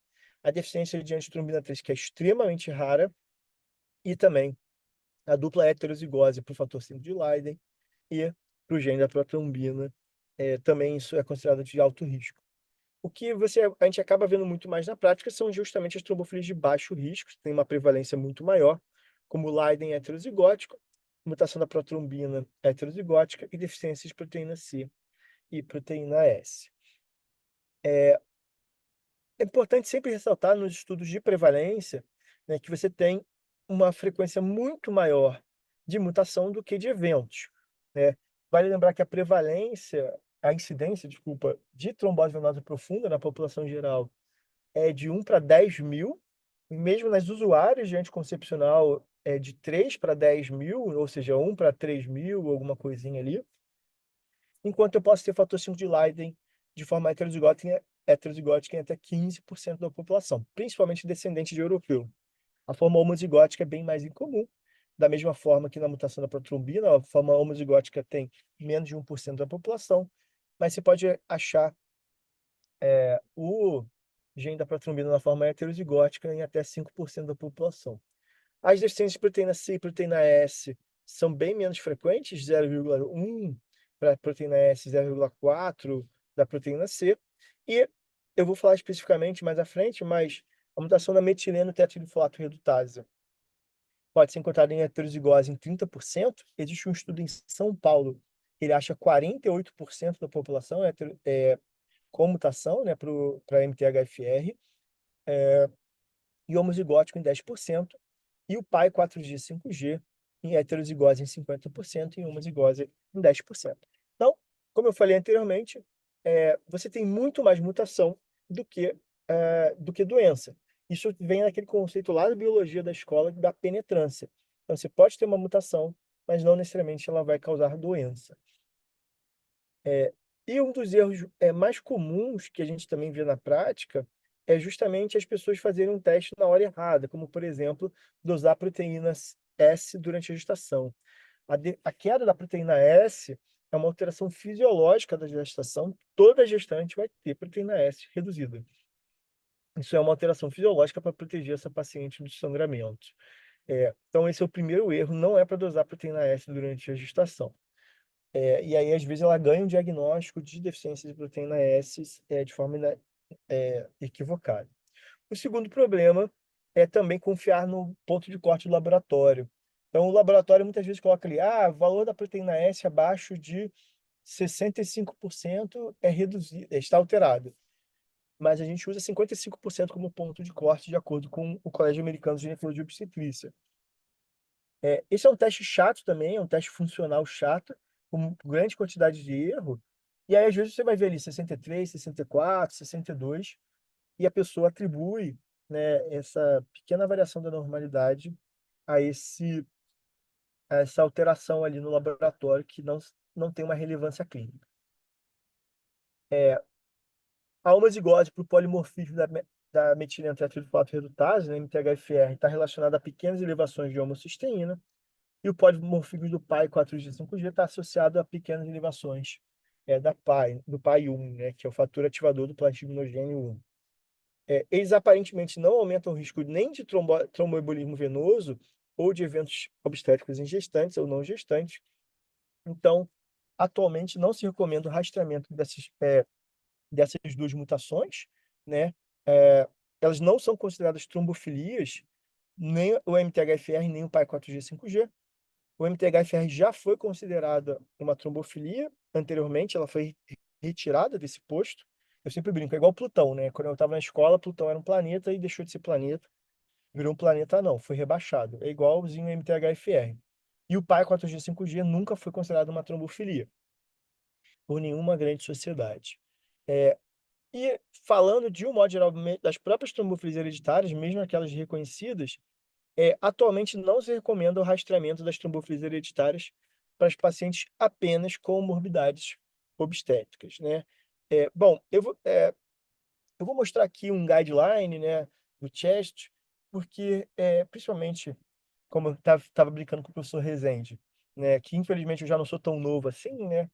a deficiência de antitrombina 3, que é extremamente rara, e também a dupla heterozigose para o fator 5 de Leiden e para o gene da protrombina, também isso é considerado de alto risco. O que a gente acaba vendo muito mais na prática são justamente as trombofilias de baixo risco, que têm uma prevalência muito maior, como Leiden heterozigótico, mutação da protrombina heterozigótica e deficiência de proteína C e proteína S. É importante sempre ressaltar nos estudos de prevalência, né, que você tem uma frequência muito maior de mutação do que de eventos, né? Vale lembrar que a incidência, desculpa, de trombose venosa profunda na população geral é de 1 para 10 mil, e mesmo nas usuárias de anticoncepcional é de 3 para 10 mil, ou seja, 1 para 3 mil, alguma coisinha ali. Enquanto eu posso ter fator 5 de Leiden de forma heterozigótica em até 15% da população, principalmente descendente de europeu. A forma homozigótica é bem mais incomum, da mesma forma que na mutação da protrombina, a forma homozigótica tem menos de 1% da população, mas você pode achar o gene da protrombina na forma heterozigótica em até 5% da população. As deficiências de proteína C e proteína S são bem menos frequentes, 0,1 para a proteína S, 0,4 da proteína C. E eu vou falar especificamente mais à frente, mas a mutação da metileno tetrahidrofolato redutase pode ser encontrada em heterozigose em 30%. Existe um estudo em São Paulo, que ele acha 48% da população com mutação, né, para MTHFR, e homozigótico em 10%, e o pai 4G 5G em heterozigose em 50% e homozigose em 10%. Então, como eu falei anteriormente, você tem muito mais mutação do que doença. Isso vem daquele conceito lá da biologia da escola da penetrância. Então, você pode ter uma mutação, mas não necessariamente ela vai causar doença. E um dos erros mais comuns que a gente também vê na prática é justamente as pessoas fazerem um teste na hora errada, como, por exemplo, dosar proteína S durante a gestação. A queda da proteína S é uma alteração fisiológica da gestação. Toda gestante vai ter proteína S reduzida. Isso é uma alteração fisiológica para proteger essa paciente do sangramento. Então, esse é o primeiro erro, não é para dosar proteína S durante a gestação. E aí, às vezes, ela ganha um diagnóstico de deficiência de proteína S de forma equivocada. O segundo problema é também confiar no ponto de corte do laboratório. Então, o laboratório muitas vezes coloca ali, valor da proteína S abaixo de 65% reduzido, está alterado. Mas a gente usa 55% como ponto de corte, de acordo com o Colégio Americano de Ginecologia e Obstetrícia. Esse é um teste chato também, é um teste funcional chato, com grande quantidade de erro. E aí, às vezes, você vai ver ali 63, 64, 62, e a pessoa atribui, né, essa pequena variação da normalidade a essa alteração ali no laboratório que não tem uma relevância clínica. A homozigose para o polimorfismo da metileno tetrahidrofolato redutase, né, MTHFR, está relacionada a pequenas elevações de homocisteína, e o polimorfismo do pai 4G5G está associado a pequenas elevações do pai1, né, que é o fator ativador do platinogênio 1. Eles aparentemente não aumentam o risco nem de tromboembolismo venoso ou de eventos obstétricos em gestantes ou não gestantes. Então, atualmente não se recomenda o rastreamento dessas duas mutações, né? Elas não são consideradas trombofilias, nem o MTHFR, nem o PAI4G5G. O MTHFR já foi considerada uma trombofilia anteriormente, ela foi retirada desse posto. Eu sempre brinco, é igual Plutão, né? Quando eu estava na escola, Plutão era um planeta e deixou de ser planeta. Virou um planeta, não, foi rebaixado. É igualzinho o MTHFR. E o PAI 4G 5G nunca foi considerado uma trombofilia por nenhuma grande sociedade. E falando de um modo geral das próprias trombofilias hereditárias, mesmo aquelas reconhecidas, atualmente não se recomenda o rastreamento das trombofilias hereditárias para os pacientes apenas com morbidades obstétricas, né. Bom, eu vou mostrar aqui um guideline, né, do CHEST, porque, principalmente, como eu estava brincando com o professor Rezende, né, que infelizmente eu já não sou tão novo assim, né,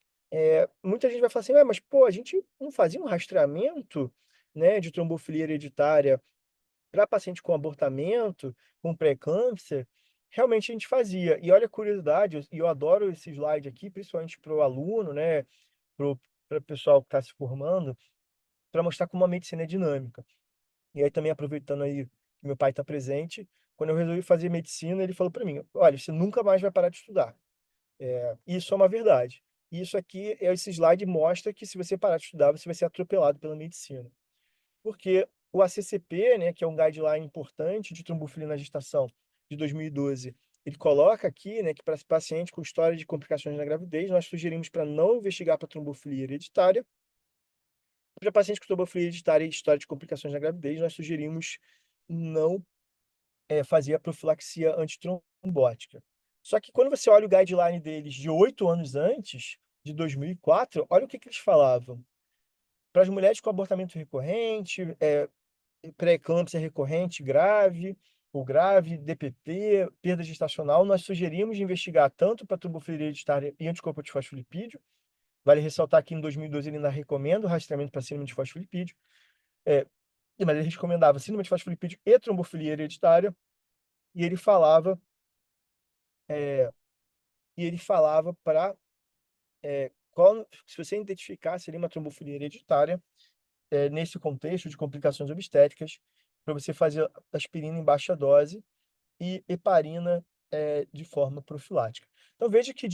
muita gente vai falar assim: "Ué, mas pô, a gente não fazia um rastreamento, né, de trombofilia hereditária para paciente com abortamento, com pré-eclâmpsia?" Realmente a gente fazia. E olha a curiosidade, e eu adoro esse slide aqui, principalmente para o aluno, né, para o pessoal que está se formando, para mostrar como a medicina é dinâmica. E aí também aproveitando aí que meu pai está presente, quando eu resolvi fazer medicina, ele falou para mim: "Olha, você nunca mais vai parar de estudar". Isso é uma verdade. Isso aqui, esse slide mostra que se você parar de estudar, você vai ser atropelado pela medicina. Porque o ACCP, né, que é um guideline importante de trombofilia na gestação de 2012, ele coloca aqui, né, que para paciente com história de complicações na gravidez, nós sugerimos para não investigar para trombofilia hereditária. Para pacientes com trombofilia hereditária e história de complicações na gravidez, nós sugerimos não fazer a profilaxia antitrombótica. Só que quando você olha o guideline deles de 8 anos antes, de 2004, olha o que que eles falavam. Para as mulheres com abortamento recorrente, pré-eclâmpsia recorrente grave ou grave, DPP, perda gestacional, nós sugerimos investigar tanto para trombofilia hereditária e anticorpo de fosfolipídio. Vale ressaltar que em 2012 ele ainda recomenda o rastreamento para síndrome de fosfolipídio, eh, mas ele recomendava síndrome de fosfolipídio e trombofilia hereditária, e ele falava, eh, para, qual se você identificasse ali uma trombofilia hereditária, nesse contexto de complicações obstétricas, para você fazer aspirina em baixa dose e heparina, de forma profilática. Então veja que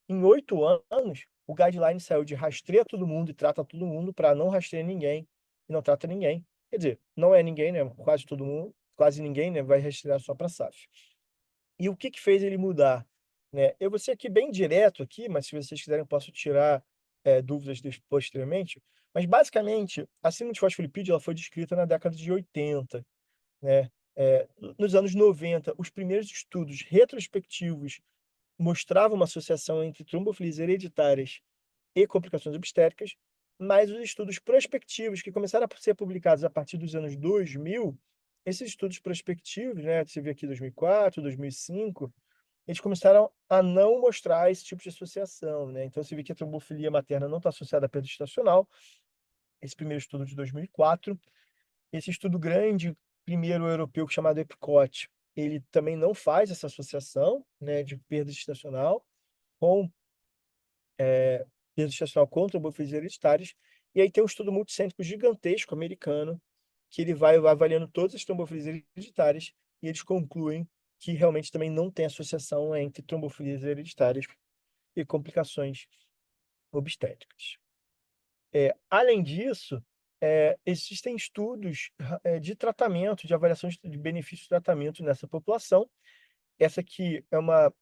em 8 anos, o guideline saiu de rastreia todo mundo e trata todo mundo para não rastreia ninguém e não trata ninguém. Quer dizer, não é ninguém, né, quase todo mundo, quase ninguém, né, vai rastrear só para SAF. E o que que fez ele mudar, né? Eu vou ser aqui bem direto aqui, mas se vocês quiserem eu posso tirar, dúvidas posteriormente, mas basicamente a síndrome de fosfolipídio ela foi descrita na década de 80, né, nos anos 90, os primeiros estudos retrospectivos mostravam uma associação entre trombofilias hereditárias e complicações obstétricas, mas os estudos prospectivos que começaram a ser publicados a partir dos anos 2000, esses estudos prospectivos, né, você vê aqui 2004, 2005, eles começaram a não mostrar esse tipo de associação, né, então você vê que a trombofilia materna não está associada à perda gestacional, esse primeiro estudo de 2004. Esse estudo grande, primeiro europeu chamado EPCOT, ele também não faz essa associação, né, de perda gestacional com, perda gestacional com trombofilias hereditárias. E aí tem um estudo multicêntrico gigantesco americano, que ele vai avaliando todas as trombofilias hereditárias e eles concluem que realmente também não tem associação entre trombofilias hereditárias e complicações obstétricas. Além disso, existem estudos de tratamento, de avaliação de benefício de tratamento nessa população. Essa aqui é uma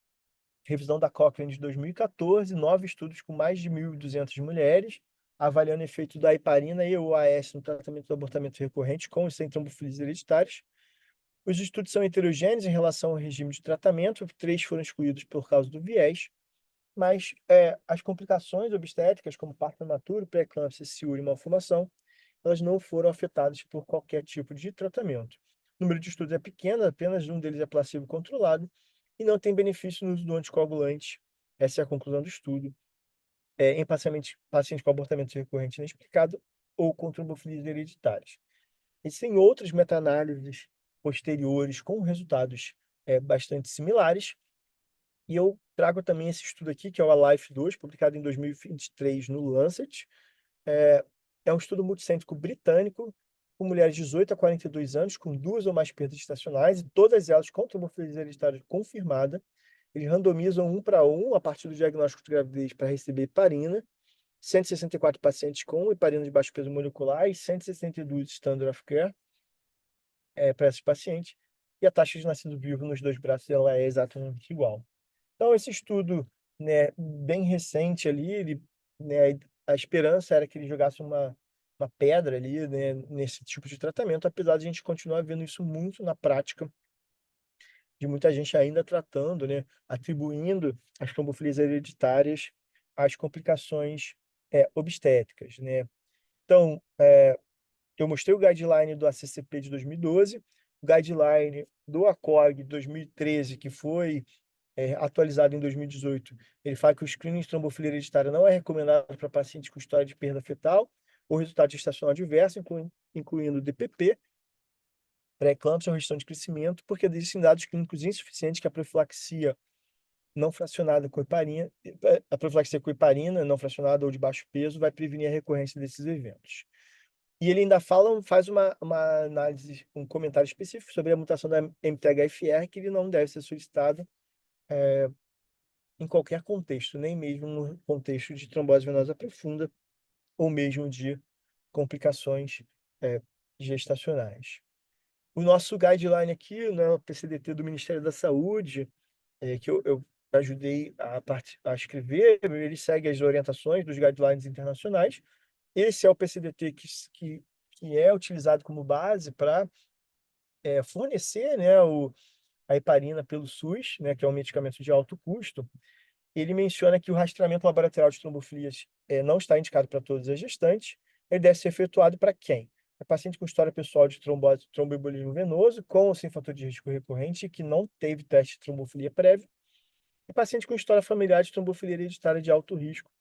revisão da Cochrane de 2014, 9 estudos com mais de 1.200 mulheres, avaliando o efeito da heparina e o AS no tratamento do abortamento recorrente com e sem trombofilias hereditárias. Os estudos são heterogêneos em relação ao regime de tratamento, 3 foram excluídos por causa do viés, mas as complicações obstétricas, como parto prematuro, pré-eclâmpsia, ciúme e malformação, elas não foram afetadas por qualquer tipo de tratamento. O número de estudos é pequeno, apenas um deles é placebo controlado, e não tem benefício no uso do anticoagulante. Essa é a conclusão do estudo. Em pacientes com abortamento recorrente inexplicado ou com trombofilias hereditárias. Existem outras meta-análises posteriores com resultados bastante similares, e eu trago também esse estudo aqui, que é o ALIFE2, publicado em 2023 no Lancet. É, é um estudo multicêntrico britânico, com mulheres de 18 a 42 anos, com 2 ou mais perdas gestacionais, e todas elas com trombofilias hereditária confirmada. Eles randomizam 1 para 1, a partir do diagnóstico de gravidez, para receber heparina. 164 pacientes com heparina de baixo peso molecular e 162 standard of care para esses pacientes. E a taxa de nascido vivo nos dois braços ela é exatamente igual. Então, esse estudo, né, bem recente ali, ele, né, a esperança era que ele jogasse uma pedra ali, né, nesse tipo de tratamento, apesar de a gente continuar vendo isso muito na prática, de muita gente ainda tratando, né, atribuindo as trombofilias hereditárias às complicações obstétricas, né. Então, eu mostrei o guideline do ACCP de 2012, o guideline do ACOG de 2013, que foi atualizado em 2018. Ele fala que o screening de trombofilia hereditária não é recomendado para pacientes com história de perda fetal ou resultado gestacional adverso, incluindo DPP, pré-eclâmpsia ou restrição de crescimento, porque existem dados clínicos insuficientes que a profilaxia não fracionada com heparina, a profilaxia com heparina não fracionada ou de baixo peso vai prevenir a recorrência desses eventos. E ele ainda faz uma análise, um comentário específico sobre a mutação da MTHFR, que ele não deve ser solicitado em qualquer contexto, nem mesmo no contexto de trombose venosa profunda ou mesmo de complicações gestacionais. O nosso guideline aqui, né, o PCDT do Ministério da Saúde, que eu ajudei a escrever, ele segue as orientações dos guidelines internacionais. Esse é o PCDT que é utilizado como base para fornecer, né, a heparina pelo SUS, né, que é um medicamento de alto custo. Ele menciona que o rastreamento laboratorial de trombofilias não está indicado para todas as gestantes. Ele deve ser efetuado para quem? É paciente com história pessoal de trombose, tromboembolismo venoso, com ou sem fator de risco recorrente, que não teve teste de trombofilia prévio, e paciente com história familiar de trombofilia hereditária de alto risco,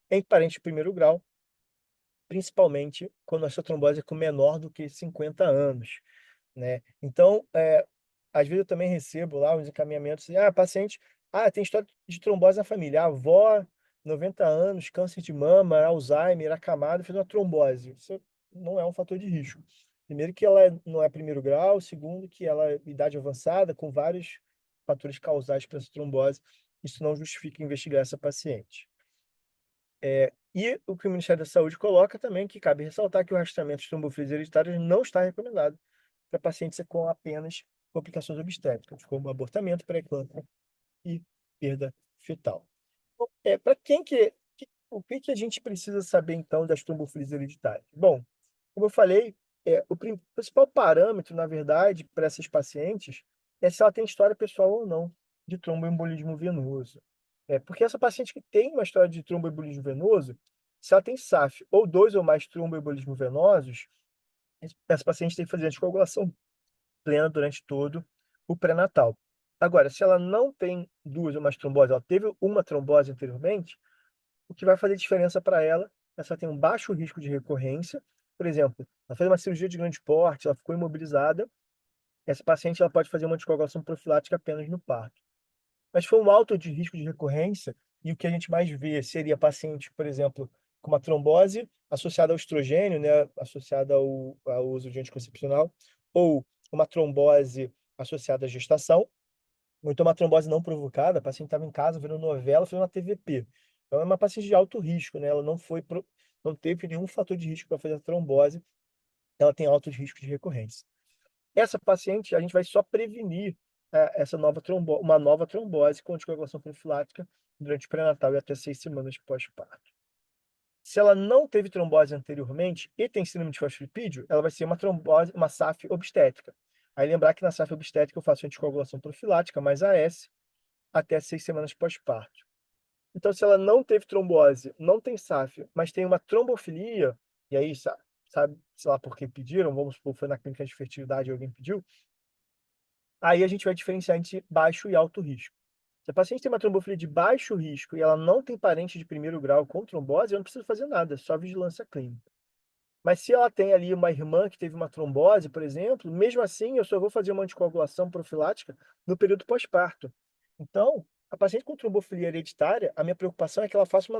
em parente de primeiro grau, principalmente quando essa trombose é com menor do que 50 anos, né? Então, às vezes eu também recebo lá os encaminhamentos, paciente, tem história de trombose na família, a avó, 90 anos, câncer de mama, Alzheimer, acamado, fez uma trombose. Isso não é um fator de risco. Primeiro que ela não é primeiro grau, segundo que ela é idade avançada, com vários fatores causais para essa trombose, isso não justifica investigar essa paciente. E o que o Ministério da Saúde coloca também, que cabe ressaltar que o rastreamento de trombofilias hereditárias não está recomendado para pacientes com apenas complicações obstétricas, como abortamento, pré-eclâmpsia e perda fetal. Bom, para o que a gente precisa saber, então, das trombofilias hereditárias? Bom, como eu falei, o principal parâmetro, na verdade, para essas pacientes é se ela tem história pessoal ou não de tromboembolismo venoso. Porque essa paciente que tem uma história de tromboembolismo venoso, se ela tem SAF ou 2 ou mais tromboembolismo venosos, essa paciente tem que fazer anticoagulação plena durante todo o pré-natal. Agora, se ela não tem 2 ou mais tromboses, ela teve uma trombose anteriormente, o que vai fazer diferença para ela é se ela tem um baixo risco de recorrência. Por exemplo, ela fez uma cirurgia de grande porte, ela ficou imobilizada, essa paciente ela pode fazer uma anticoagulação profilática apenas no parto. Mas se for um alto de risco de recorrência, e o que a gente mais vê seria paciente, por exemplo, com uma trombose associada ao estrogênio, né, associada ao uso de anticoncepcional, ou uma trombose associada à gestação, ou então uma trombose não provocada, a paciente estava em casa vendo novela, fez uma TVP. Então é uma paciente de alto risco, né? Ela não teve nenhum fator de risco para fazer a trombose, ela tem alto risco de recorrência. Essa paciente, a gente vai só prevenir uma nova trombose com anticoagulação profilática durante o pré-natal e até 6 semanas pós-parto. Se ela não teve trombose anteriormente e tem síndrome de fosfolipídio, ela vai ser uma trombose, uma SAF obstétrica. Aí lembrar que na SAF obstétrica eu faço anticoagulação profilática mais AS até 6 semanas pós-parto. Então, se ela não teve trombose, não tem SAF, mas tem uma trombofilia, e aí sabe, sei lá por que pediram, vamos supor, foi na clínica de fertilidade e alguém pediu, aí a gente vai diferenciar entre baixo e alto risco. Se a paciente tem uma trombofilia de baixo risco e ela não tem parente de primeiro grau com trombose, eu não preciso fazer nada, só vigilância clínica. Mas se ela tem ali uma irmã que teve uma trombose, por exemplo, mesmo assim eu só vou fazer uma anticoagulação profilática no período pós-parto. Então, a paciente com trombofilia hereditária, a minha preocupação é que ela faça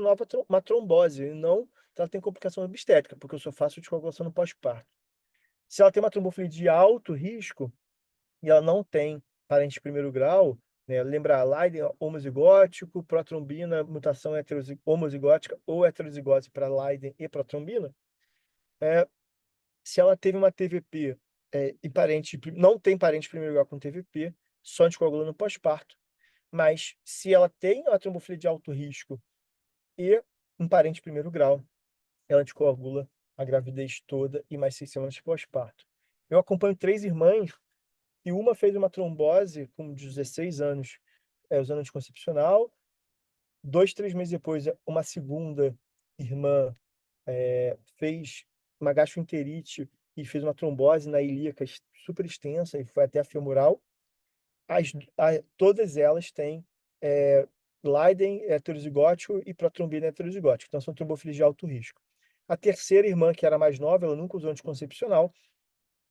uma trombose, e não que ela tenha complicação obstétrica, porque eu só faço anticoagulação no pós-parto. Se ela tem uma trombofilia de alto risco, e ela não tem parente de primeiro grau, né? Lembrar, Leiden homozigótico, protrombina, mutação homozigótica ou heterozigose para Leiden e protrombina. Se ela teve uma TVP e não tem parente de primeiro grau com TVP, só anticoagula no pós-parto. Mas se ela tem uma trombofilia de alto risco e um parente de primeiro grau, ela anticoagula a gravidez toda e mais 6 semanas pós-parto. Eu acompanho 3 irmãs e uma fez uma trombose com 16 anos, usando anticoncepcional. 2, 3 meses depois, uma segunda irmã fez uma gastroenterite e fez uma trombose na ilíaca super extensa e foi até a femoral. Todas elas têm Leiden heterozigótico e protrombina heterozigótica, então são trombofilias de alto risco. A terceira irmã, que era mais nova, ela nunca usou anticoncepcional,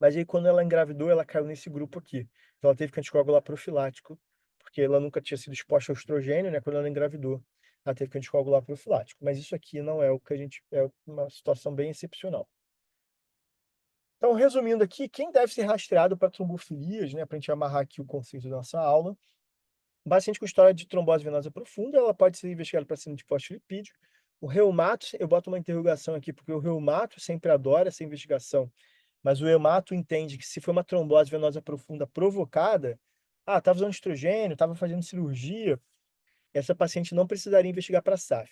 mas aí quando ela engravidou, ela caiu nesse grupo aqui. Então ela teve que anticoagular profilático, porque ela nunca tinha sido exposta ao estrogênio, né? Quando ela engravidou, ela teve que anticoagular profilático. Mas isso aqui não é o que a gente... É uma situação bem excepcional. Então, resumindo aqui, quem deve ser rastreado para trombofilias, né? Para a gente amarrar aqui o conceito da nossa aula. Um paciente com história de trombose venosa profunda, ela pode ser investigada para síndrome de fosfolipídio. O reumato, eu boto uma interrogação aqui, porque o reumato sempre adora essa investigação, mas o hemato entende que se foi uma trombose venosa profunda provocada, estava usando estrogênio, estava fazendo cirurgia, essa paciente não precisaria investigar para SAF.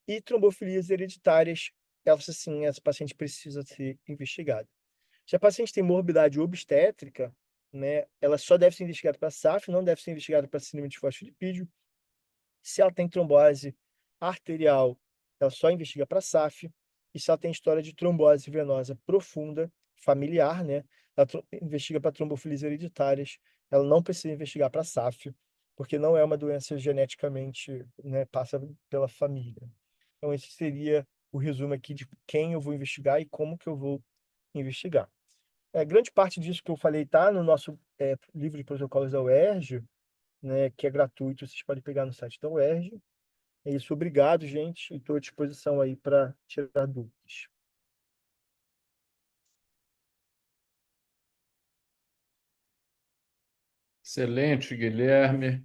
E trombofilias hereditárias, essa paciente precisa ser investigada. Se a paciente tem morbidade obstétrica, né, ela só deve ser investigada para SAF, não deve ser investigada para síndrome de fosfolipídio. Se ela tem trombose arterial, ela só investiga para SAF. E se ela tem história de trombose venosa profunda, familiar, né, ela investiga para trombofilias hereditárias. Ela não precisa investigar para SAF, porque não é uma doença geneticamente, né, passa pela família. Então, esse seria o resumo aqui de quem eu vou investigar e como que eu vou investigar. Grande parte disso que eu falei está no nosso livro de protocolos da UERJ, né, que é gratuito, vocês podem pegar no site da UERJ. É isso, obrigado, gente, e estou à disposição aí para tirar dúvidas. Excelente, Guilherme.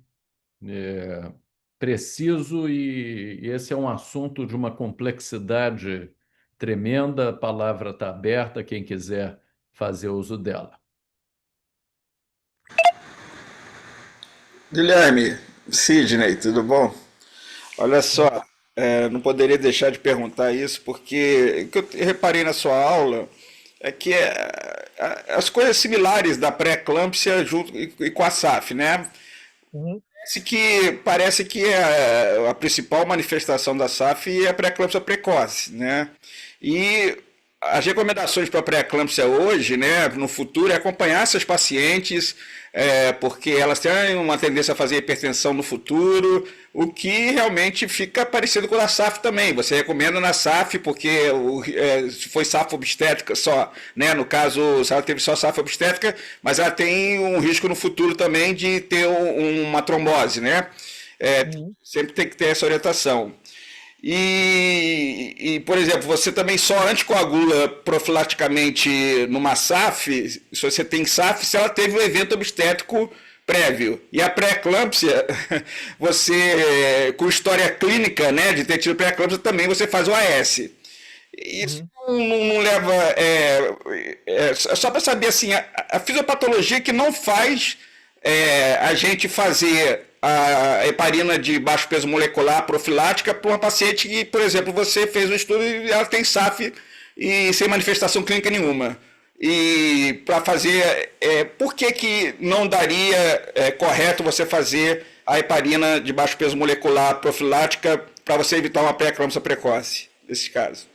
Preciso, e esse é um assunto de uma complexidade tremenda. A palavra está aberta, quem quiser fazer uso dela. Guilherme, Sidney, tudo bom? Olha só, não poderia deixar de perguntar isso, porque o que eu reparei na sua aula é que as coisas similares da pré-eclâmpsia junto e com a SAF, né? Uhum, Parece que a principal manifestação da SAF é a pré-eclâmpsia precoce, né? E as recomendações para pré-eclâmpsia hoje, né, no futuro, é acompanhar essas pacientes, porque elas têm uma tendência a fazer hipertensão no futuro, o que realmente fica parecido com a SAF também. Você recomenda na SAF, porque se foi SAF obstétrica só, né, no caso, se ela teve só SAF obstétrica, mas ela tem um risco no futuro também de ter uma trombose, né? uhum. Sempre tem que ter essa orientação. Por exemplo, você também só anticoagula profilaticamente numa SAF, se você tem SAF, se ela teve um evento obstétrico prévio. E a pré-eclâmpsia, você, com história clínica, né, de ter tido pré-eclâmpsia, também você faz o AS. Isso Uhum. não leva. Só para saber assim, a fisiopatologia que não faz a gente fazer a heparina de baixo peso molecular profilática para uma paciente que, por exemplo, você fez um estudo e ela tem SAF e sem manifestação clínica nenhuma. E para fazer. Por que não daria correto você fazer a heparina de baixo peso molecular profilática para você evitar uma pré-eclâmpsia precoce, nesse caso?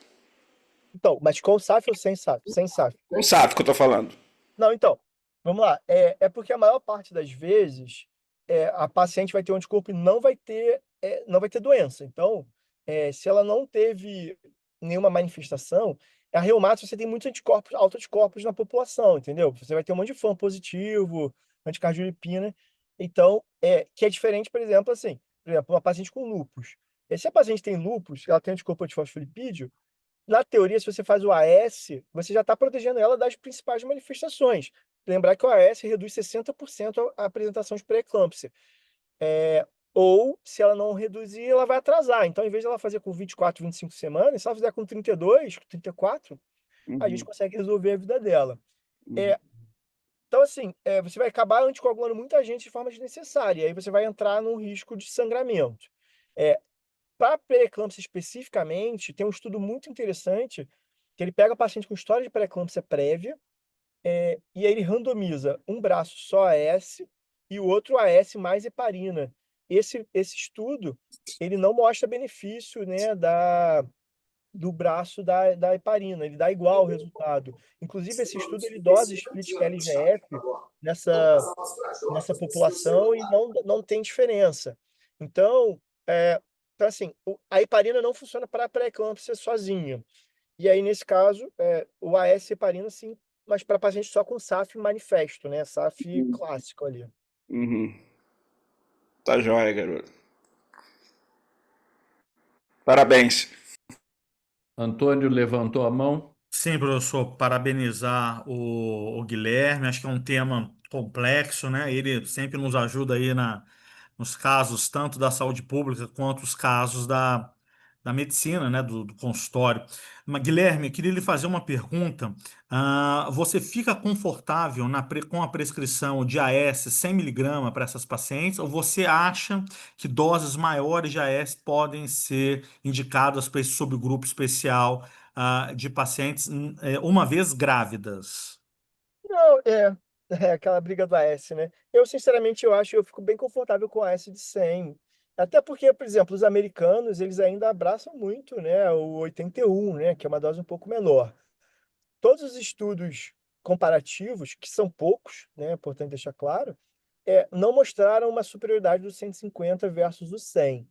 Então, mas com SAF ou sem SAF? Sem SAF. Com SAF que eu estou falando. Não, então, vamos lá. Porque a maior parte das vezes a paciente vai ter um anticorpo e não vai ter doença. Então, se ela não teve nenhuma manifestação, a reumato você tem muitos anticorpos, autoanticorpos na população, entendeu? Você vai ter um monte de FAM positivo, anticardiolipina. Então, que é diferente, por exemplo, uma paciente com lúpus. Se a paciente tem lúpus, ela tem anticorpo antifosfolipídio, na teoria, se você faz o AS, você já está protegendo ela das principais manifestações. Lembrar que o AS reduz 60% a apresentação de pré-eclâmpsia. Ou, se ela não reduzir, ela vai atrasar. Então, em vez de ela fazer com 24, 25 semanas, se ela fizer com 32, com 34, a gente Uhum, consegue resolver a vida dela. uhum. É, então, assim, você vai acabar anticoagulando muita gente de forma desnecessária. E aí você vai entrar num risco de sangramento. para pré-eclâmpsia especificamente, tem um estudo muito interessante, que ele pega paciente com história de pré-eclâmpsia prévia, e aí ele randomiza um braço só AS e o outro AS mais heparina. Esse estudo, ele não mostra benefício, né, do braço da heparina, ele dá igual o resultado. Inclusive, esse estudo, ele dosa split LGF nessa população e não tem diferença. Então, então assim, a heparina não funciona para pré-eclâmpsia sozinha. E aí, nesse caso, o AS heparina, sim, mas para paciente só com SAF manifesto, né? SAF clássico ali. Uhum. Tá joia, garoto. Parabéns. Antônio levantou a mão. Sim, professor, parabenizar o Guilherme. Acho que é um tema complexo, né? Ele sempre nos ajuda aí nos casos tanto da saúde pública quanto os casos da medicina, né? Do consultório. Mas, Guilherme, eu queria lhe fazer uma pergunta. Você fica confortável com a prescrição de AS 100 miligramas para essas pacientes ou você acha que doses maiores de AS podem ser indicadas para esse subgrupo especial? De pacientes uma vez grávidas. Não, é aquela briga do AS, né? Eu, sinceramente, eu fico bem confortável com o AS de 100. Até porque, por exemplo, os americanos, eles ainda abraçam muito, né, o 81, né, que é uma dose um pouco menor. Todos os estudos comparativos, que são poucos, né, é importante deixar claro, não mostraram uma superioridade do 150 versus o 100.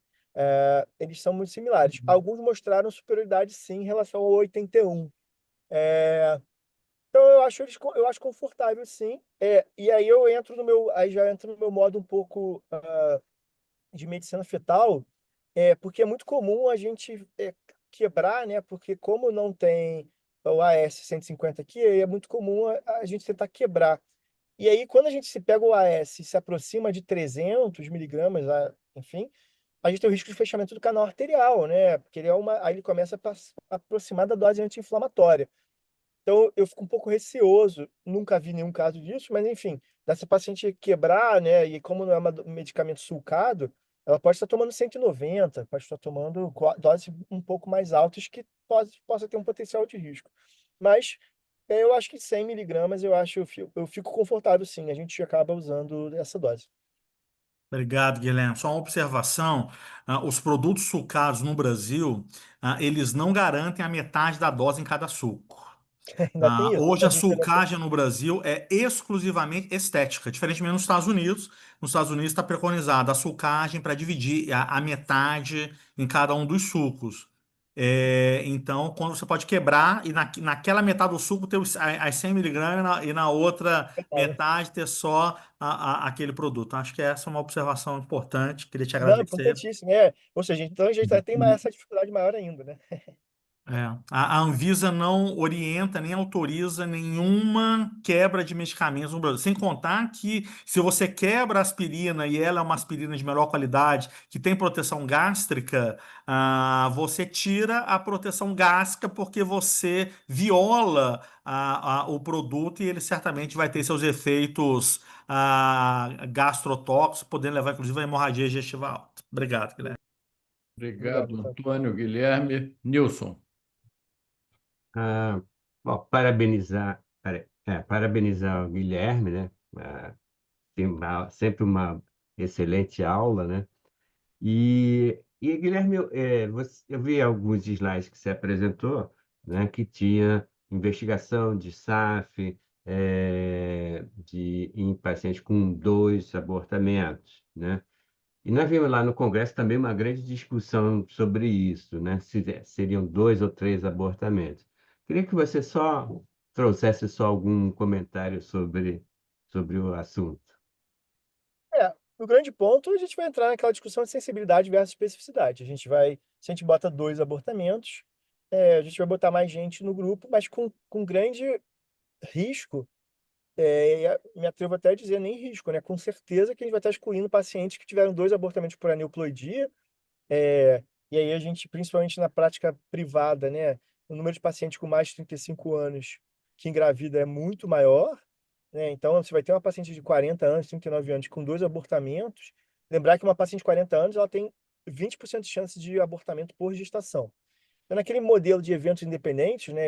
Eles são muito similares. Alguns mostraram superioridade, sim, em relação ao 81. Então, eu acho confortável, sim. E aí aí já entro no meu modo um pouco de medicina fetal, porque é muito comum a gente quebrar, né? Porque como não tem o AS 150 aqui, é muito comum a gente tentar quebrar. E aí, quando a gente se pega o AS e se aproxima de 300 miligramas, enfim, a gente tem o risco de fechamento do canal arterial, né? Porque aí ele começa a aproximar da dose anti-inflamatória. Então, eu fico um pouco receoso, nunca vi nenhum caso disso, mas enfim, dessa paciente quebrar, né? E como não é um medicamento sulcado, ela pode estar tomando 190, pode estar tomando doses um pouco mais altas que possa ter um potencial de risco. Mas eu acho que 100 miligramas, eu fico confortável, sim, a gente acaba usando essa dose. Obrigado, Guilherme. Só uma observação: os produtos sulcados no Brasil, eles não garantem a metade da dose em cada suco. Ainda tem isso, Hoje a a gente ainda tem. sulcagem no Brasil é exclusivamente estética, diferentemente nos Estados Unidos. Nos Estados Unidos está preconizada a sulcagem para dividir a metade em cada um dos sucos. Então, quando você pode quebrar e naquela metade do suco ter as 100 miligramas e na outra metade ter só aquele produto. Acho que essa é uma observação importante. Queria te Não, agradecer. importantíssimo. Ou seja, então a gente tem essa dificuldade maior ainda, né? A Anvisa não orienta nem autoriza nenhuma quebra de medicamentos no Brasil. Sem contar que, se você quebra a aspirina e ela é uma aspirina de melhor qualidade, que tem proteção gástrica, você tira a proteção gástrica porque você viola o produto e ele certamente vai ter seus efeitos gastrotóxicos, podendo levar, inclusive, a hemorragia digestiva alta. Obrigado, Guilherme. Obrigado, Obrigado, Gustavo. Antônio, Guilherme. Nilson. Ah, bom, parabenizar o Guilherme, né? Sempre uma excelente aula, né? Guilherme, eu vi alguns slides que você apresentou, né? Que tinha investigação de SAF, em pacientes com 2 abortamentos, né? E nós vimos lá no Congresso também uma grande discussão sobre isso, né? Se seriam 2 ou 3 abortamentos. Queria que você só trouxesse algum comentário sobre o assunto. No grande ponto, a gente vai entrar naquela discussão de sensibilidade versus especificidade. Se a gente bota 2 abortamentos, a gente vai botar mais gente no grupo, mas com grande risco, me atrevo até a dizer nem risco, né? Com certeza que a gente vai estar excluindo pacientes que tiveram 2 abortamentos por aneuploidia, e aí a gente, principalmente na prática privada, né? O número de pacientes com mais de 35 anos que engravida é muito maior, né? Então, você vai ter uma paciente de 40 anos, 39 anos, com 2 abortamentos. Lembrar que uma paciente de 40 anos, ela tem 20% de chance de abortamento por gestação. Então, naquele modelo de eventos independentes, né,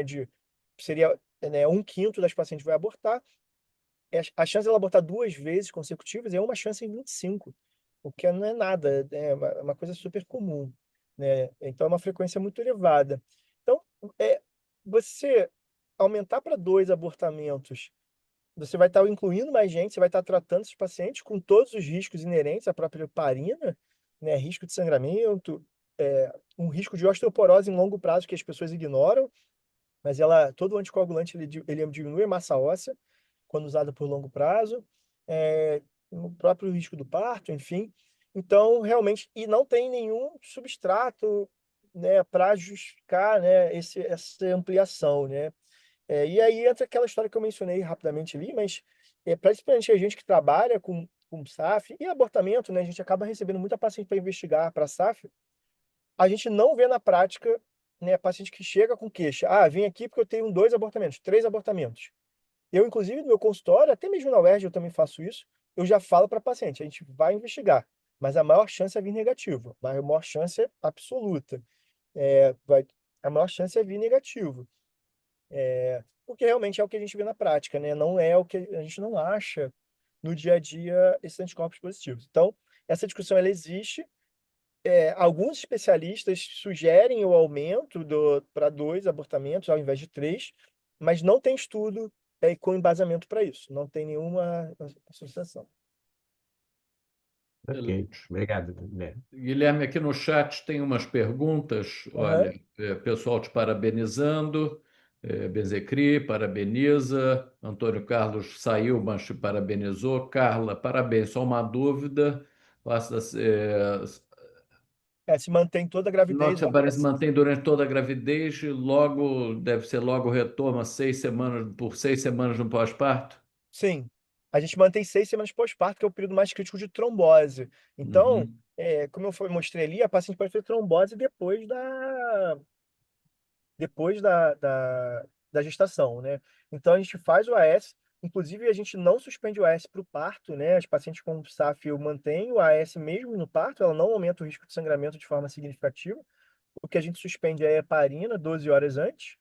seria, né, 1/5 das pacientes vai abortar, a chance dela abortar 2 vezes consecutivas é uma chance em 25, o que não é nada, é uma coisa super comum, né? Então, é uma frequência muito elevada. Então, você aumentar para 2 abortamentos, você vai estar incluindo mais gente, você vai estar tratando esses pacientes com todos os riscos inerentes à própria heparina, né? Risco de sangramento, um risco de osteoporose em longo prazo que as pessoas ignoram, mas todo anticoagulante ele diminui a massa óssea quando usado por longo prazo, o próprio risco do parto, enfim. Então, realmente, e não tem nenhum substrato, né, para justificar, né, essa ampliação, né? E aí entra aquela história que eu mencionei rapidamente ali, mas principalmente a gente que trabalha com SAF e abortamento, né, a gente acaba recebendo muita paciente para investigar para SAF, a gente não vê na prática, né, paciente que chega com queixa, vim aqui porque eu tenho 2 abortamentos, 3 abortamentos. Eu, inclusive, no meu consultório, até mesmo na UERJ eu também faço isso, eu já falo para paciente, a gente vai investigar, mas a maior chance é vir negativo, a maior chance é absoluta. É, vai, a maior chance é vir negativo. Porque realmente é o que a gente vê na prática, né? Não é o que a gente não acha no dia a dia esses anticorpos positivos. Então, essa discussão ela existe. Alguns especialistas sugerem o aumento para 2 abortamentos ao invés de 3, mas não tem estudo com embasamento para isso. Não tem nenhuma associação. Ok, Excelente. obrigado, Guilherme. Guilherme, aqui no chat tem umas perguntas. Aham. Olha, pessoal te parabenizando. Benzecri, parabeniza. Antônio Carlos saiu, mas te parabenizou. Carla, parabéns. Só uma dúvida. Se mantém toda a gravidez. Nossa, parece mantém durante toda a gravidez, logo, deve ser logo retoma 6 semanas, por 6 semanas no pós-parto? Sim, a gente mantém 6 semanas pós-parto, que é o período mais crítico de trombose. Então, Uhum. como eu mostrei ali, a paciente pode ter trombose depois da gestação, né? Então, a gente faz o AS, inclusive a gente não suspende o AS para o parto, né? As pacientes com SAF mantêm o AS mesmo no parto, ela não aumenta o risco de sangramento de forma significativa. O que a gente suspende é a heparina 12 horas antes,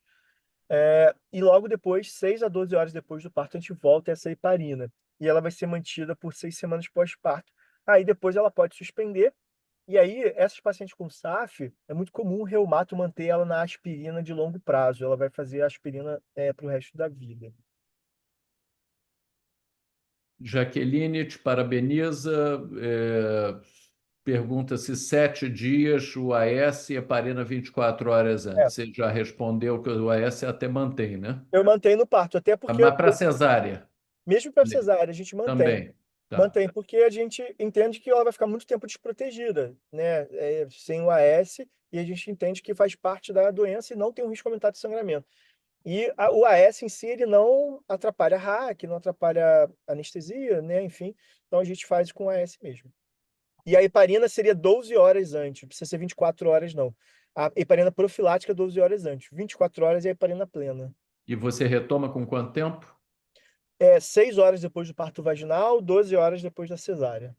e logo depois, 6 a 12 horas depois do parto, a gente volta essa heparina. E ela vai ser mantida por 6 semanas pós-parto. Aí depois ela pode suspender. E aí, essas pacientes com SAF, é muito comum o reumato manter ela na aspirina de longo prazo. Ela vai fazer aspirina para o resto da vida. Jaqueline te parabeniza, pergunta se 7 dias o AS e a parina 24 horas É, antes. Você já respondeu que o AS até mantém, né? eu mantenho no parto, até porque, Mas para cesárea mesmo para cesárea, a gente mantém. também. Tá, Mantém, porque a gente entende que ela vai ficar muito tempo desprotegida, né? Sem o AS, e a gente entende que faz parte da doença e não tem um risco aumentado de sangramento. E o AS em si, ele não atrapalha a RAC, não atrapalha a anestesia, né? Enfim, então a gente faz com o AS mesmo. E a heparina seria 12 horas antes, não precisa ser 24 horas, não. A heparina profilática, 12 horas antes. 24 horas é a heparina plena. E você retoma com quanto tempo? 6 horas depois do parto vaginal, 12 horas depois da cesárea.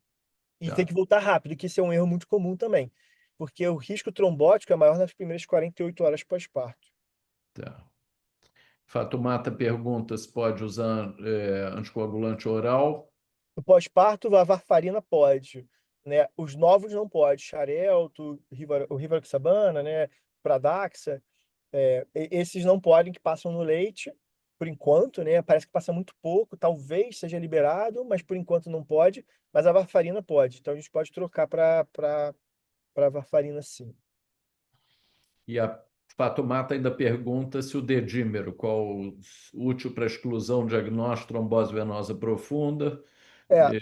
E tem Tá, que voltar rápido, que isso é um erro muito comum também. Porque o risco trombótico é maior nas primeiras 48 horas pós-parto. tá. Fatumata pergunta se pode usar anticoagulante oral. No pós-parto, a varfarina pode, né? Os novos não pode. Xarelto, o rivaroxabana, né? Pradaxa, esses não podem, que passam no leite, por enquanto, né? Parece que passa muito pouco, talvez seja liberado, mas por enquanto não pode. Mas a varfarina pode. Então a gente pode trocar para varfarina, sim. E a Fatumata ainda pergunta se o dedímero, qual útil para exclusão, diagnóstico, trombose venosa profunda, É, é,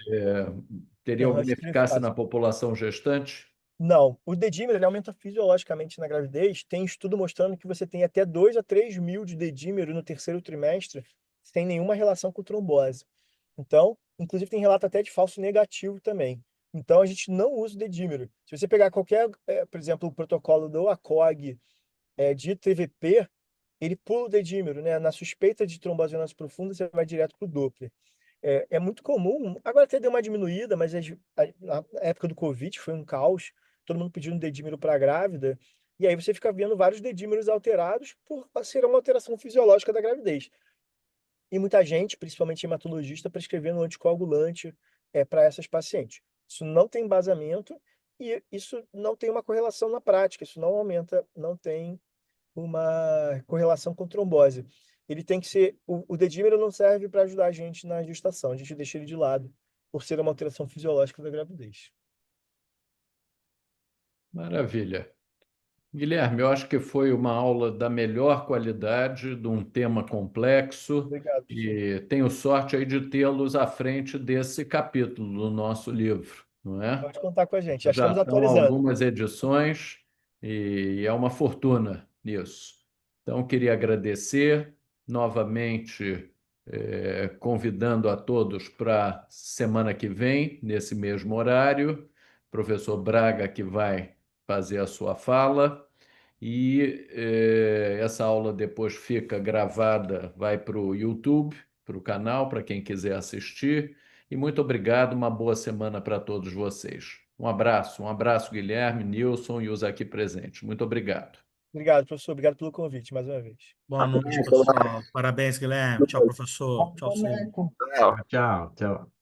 teria aham, alguma isso é eficácia na fácil. população gestante? Não, o dedímero ele aumenta fisiologicamente na gravidez. Tem estudo mostrando que você tem até 2 a 3 mil de dedímero no terceiro trimestre sem nenhuma relação com trombose. Então, inclusive tem relato até de falso negativo também. Então, a gente não usa o dedímero. Se você pegar qualquer, por exemplo, o protocolo do ACOG de TVP, ele pula o dedímero, né? Na suspeita de trombose venosa profunda, você vai direto para o Doppler. É muito comum, agora até deu uma diminuída, mas na época do Covid foi um caos. todo mundo pedindo dedímero para grávida, e aí você fica vendo vários dedímeros alterados por ser uma alteração fisiológica da gravidez. E muita gente, principalmente hematologista, prescrevendo anticoagulante para essas pacientes. Isso não tem embasamento e isso não tem uma correlação na prática, isso não aumenta, não tem uma correlação com trombose. Ele tem que ser. O dedímero não serve para ajudar a gente na gestação, a gente deixa ele de lado, por ser uma alteração fisiológica da gravidez. Maravilha. Guilherme, eu acho que foi uma aula da melhor qualidade, de um tema complexo, Obrigado, professor. e tenho sorte aí de tê-los à frente desse capítulo do nosso livro, não é? Pode contar com a gente. Já Já estamos estão atualizando. algumas edições e é uma fortuna nisso. Então, queria agradecer novamente, convidando a todos para semana que vem, nesse mesmo horário, professor Braga que vai fazer a sua fala. E essa aula depois fica gravada, vai para o YouTube, para o canal, para quem quiser assistir. E muito obrigado, uma boa semana para todos vocês. Um abraço, Guilherme, Nilson e os aqui presentes. Muito obrigado. Obrigado, professor. Obrigado pelo convite, mais uma vez. Boa noite, pessoal. Parabéns, Guilherme. Tchau, professor. Tchau, Silvio. Tchau, tchau.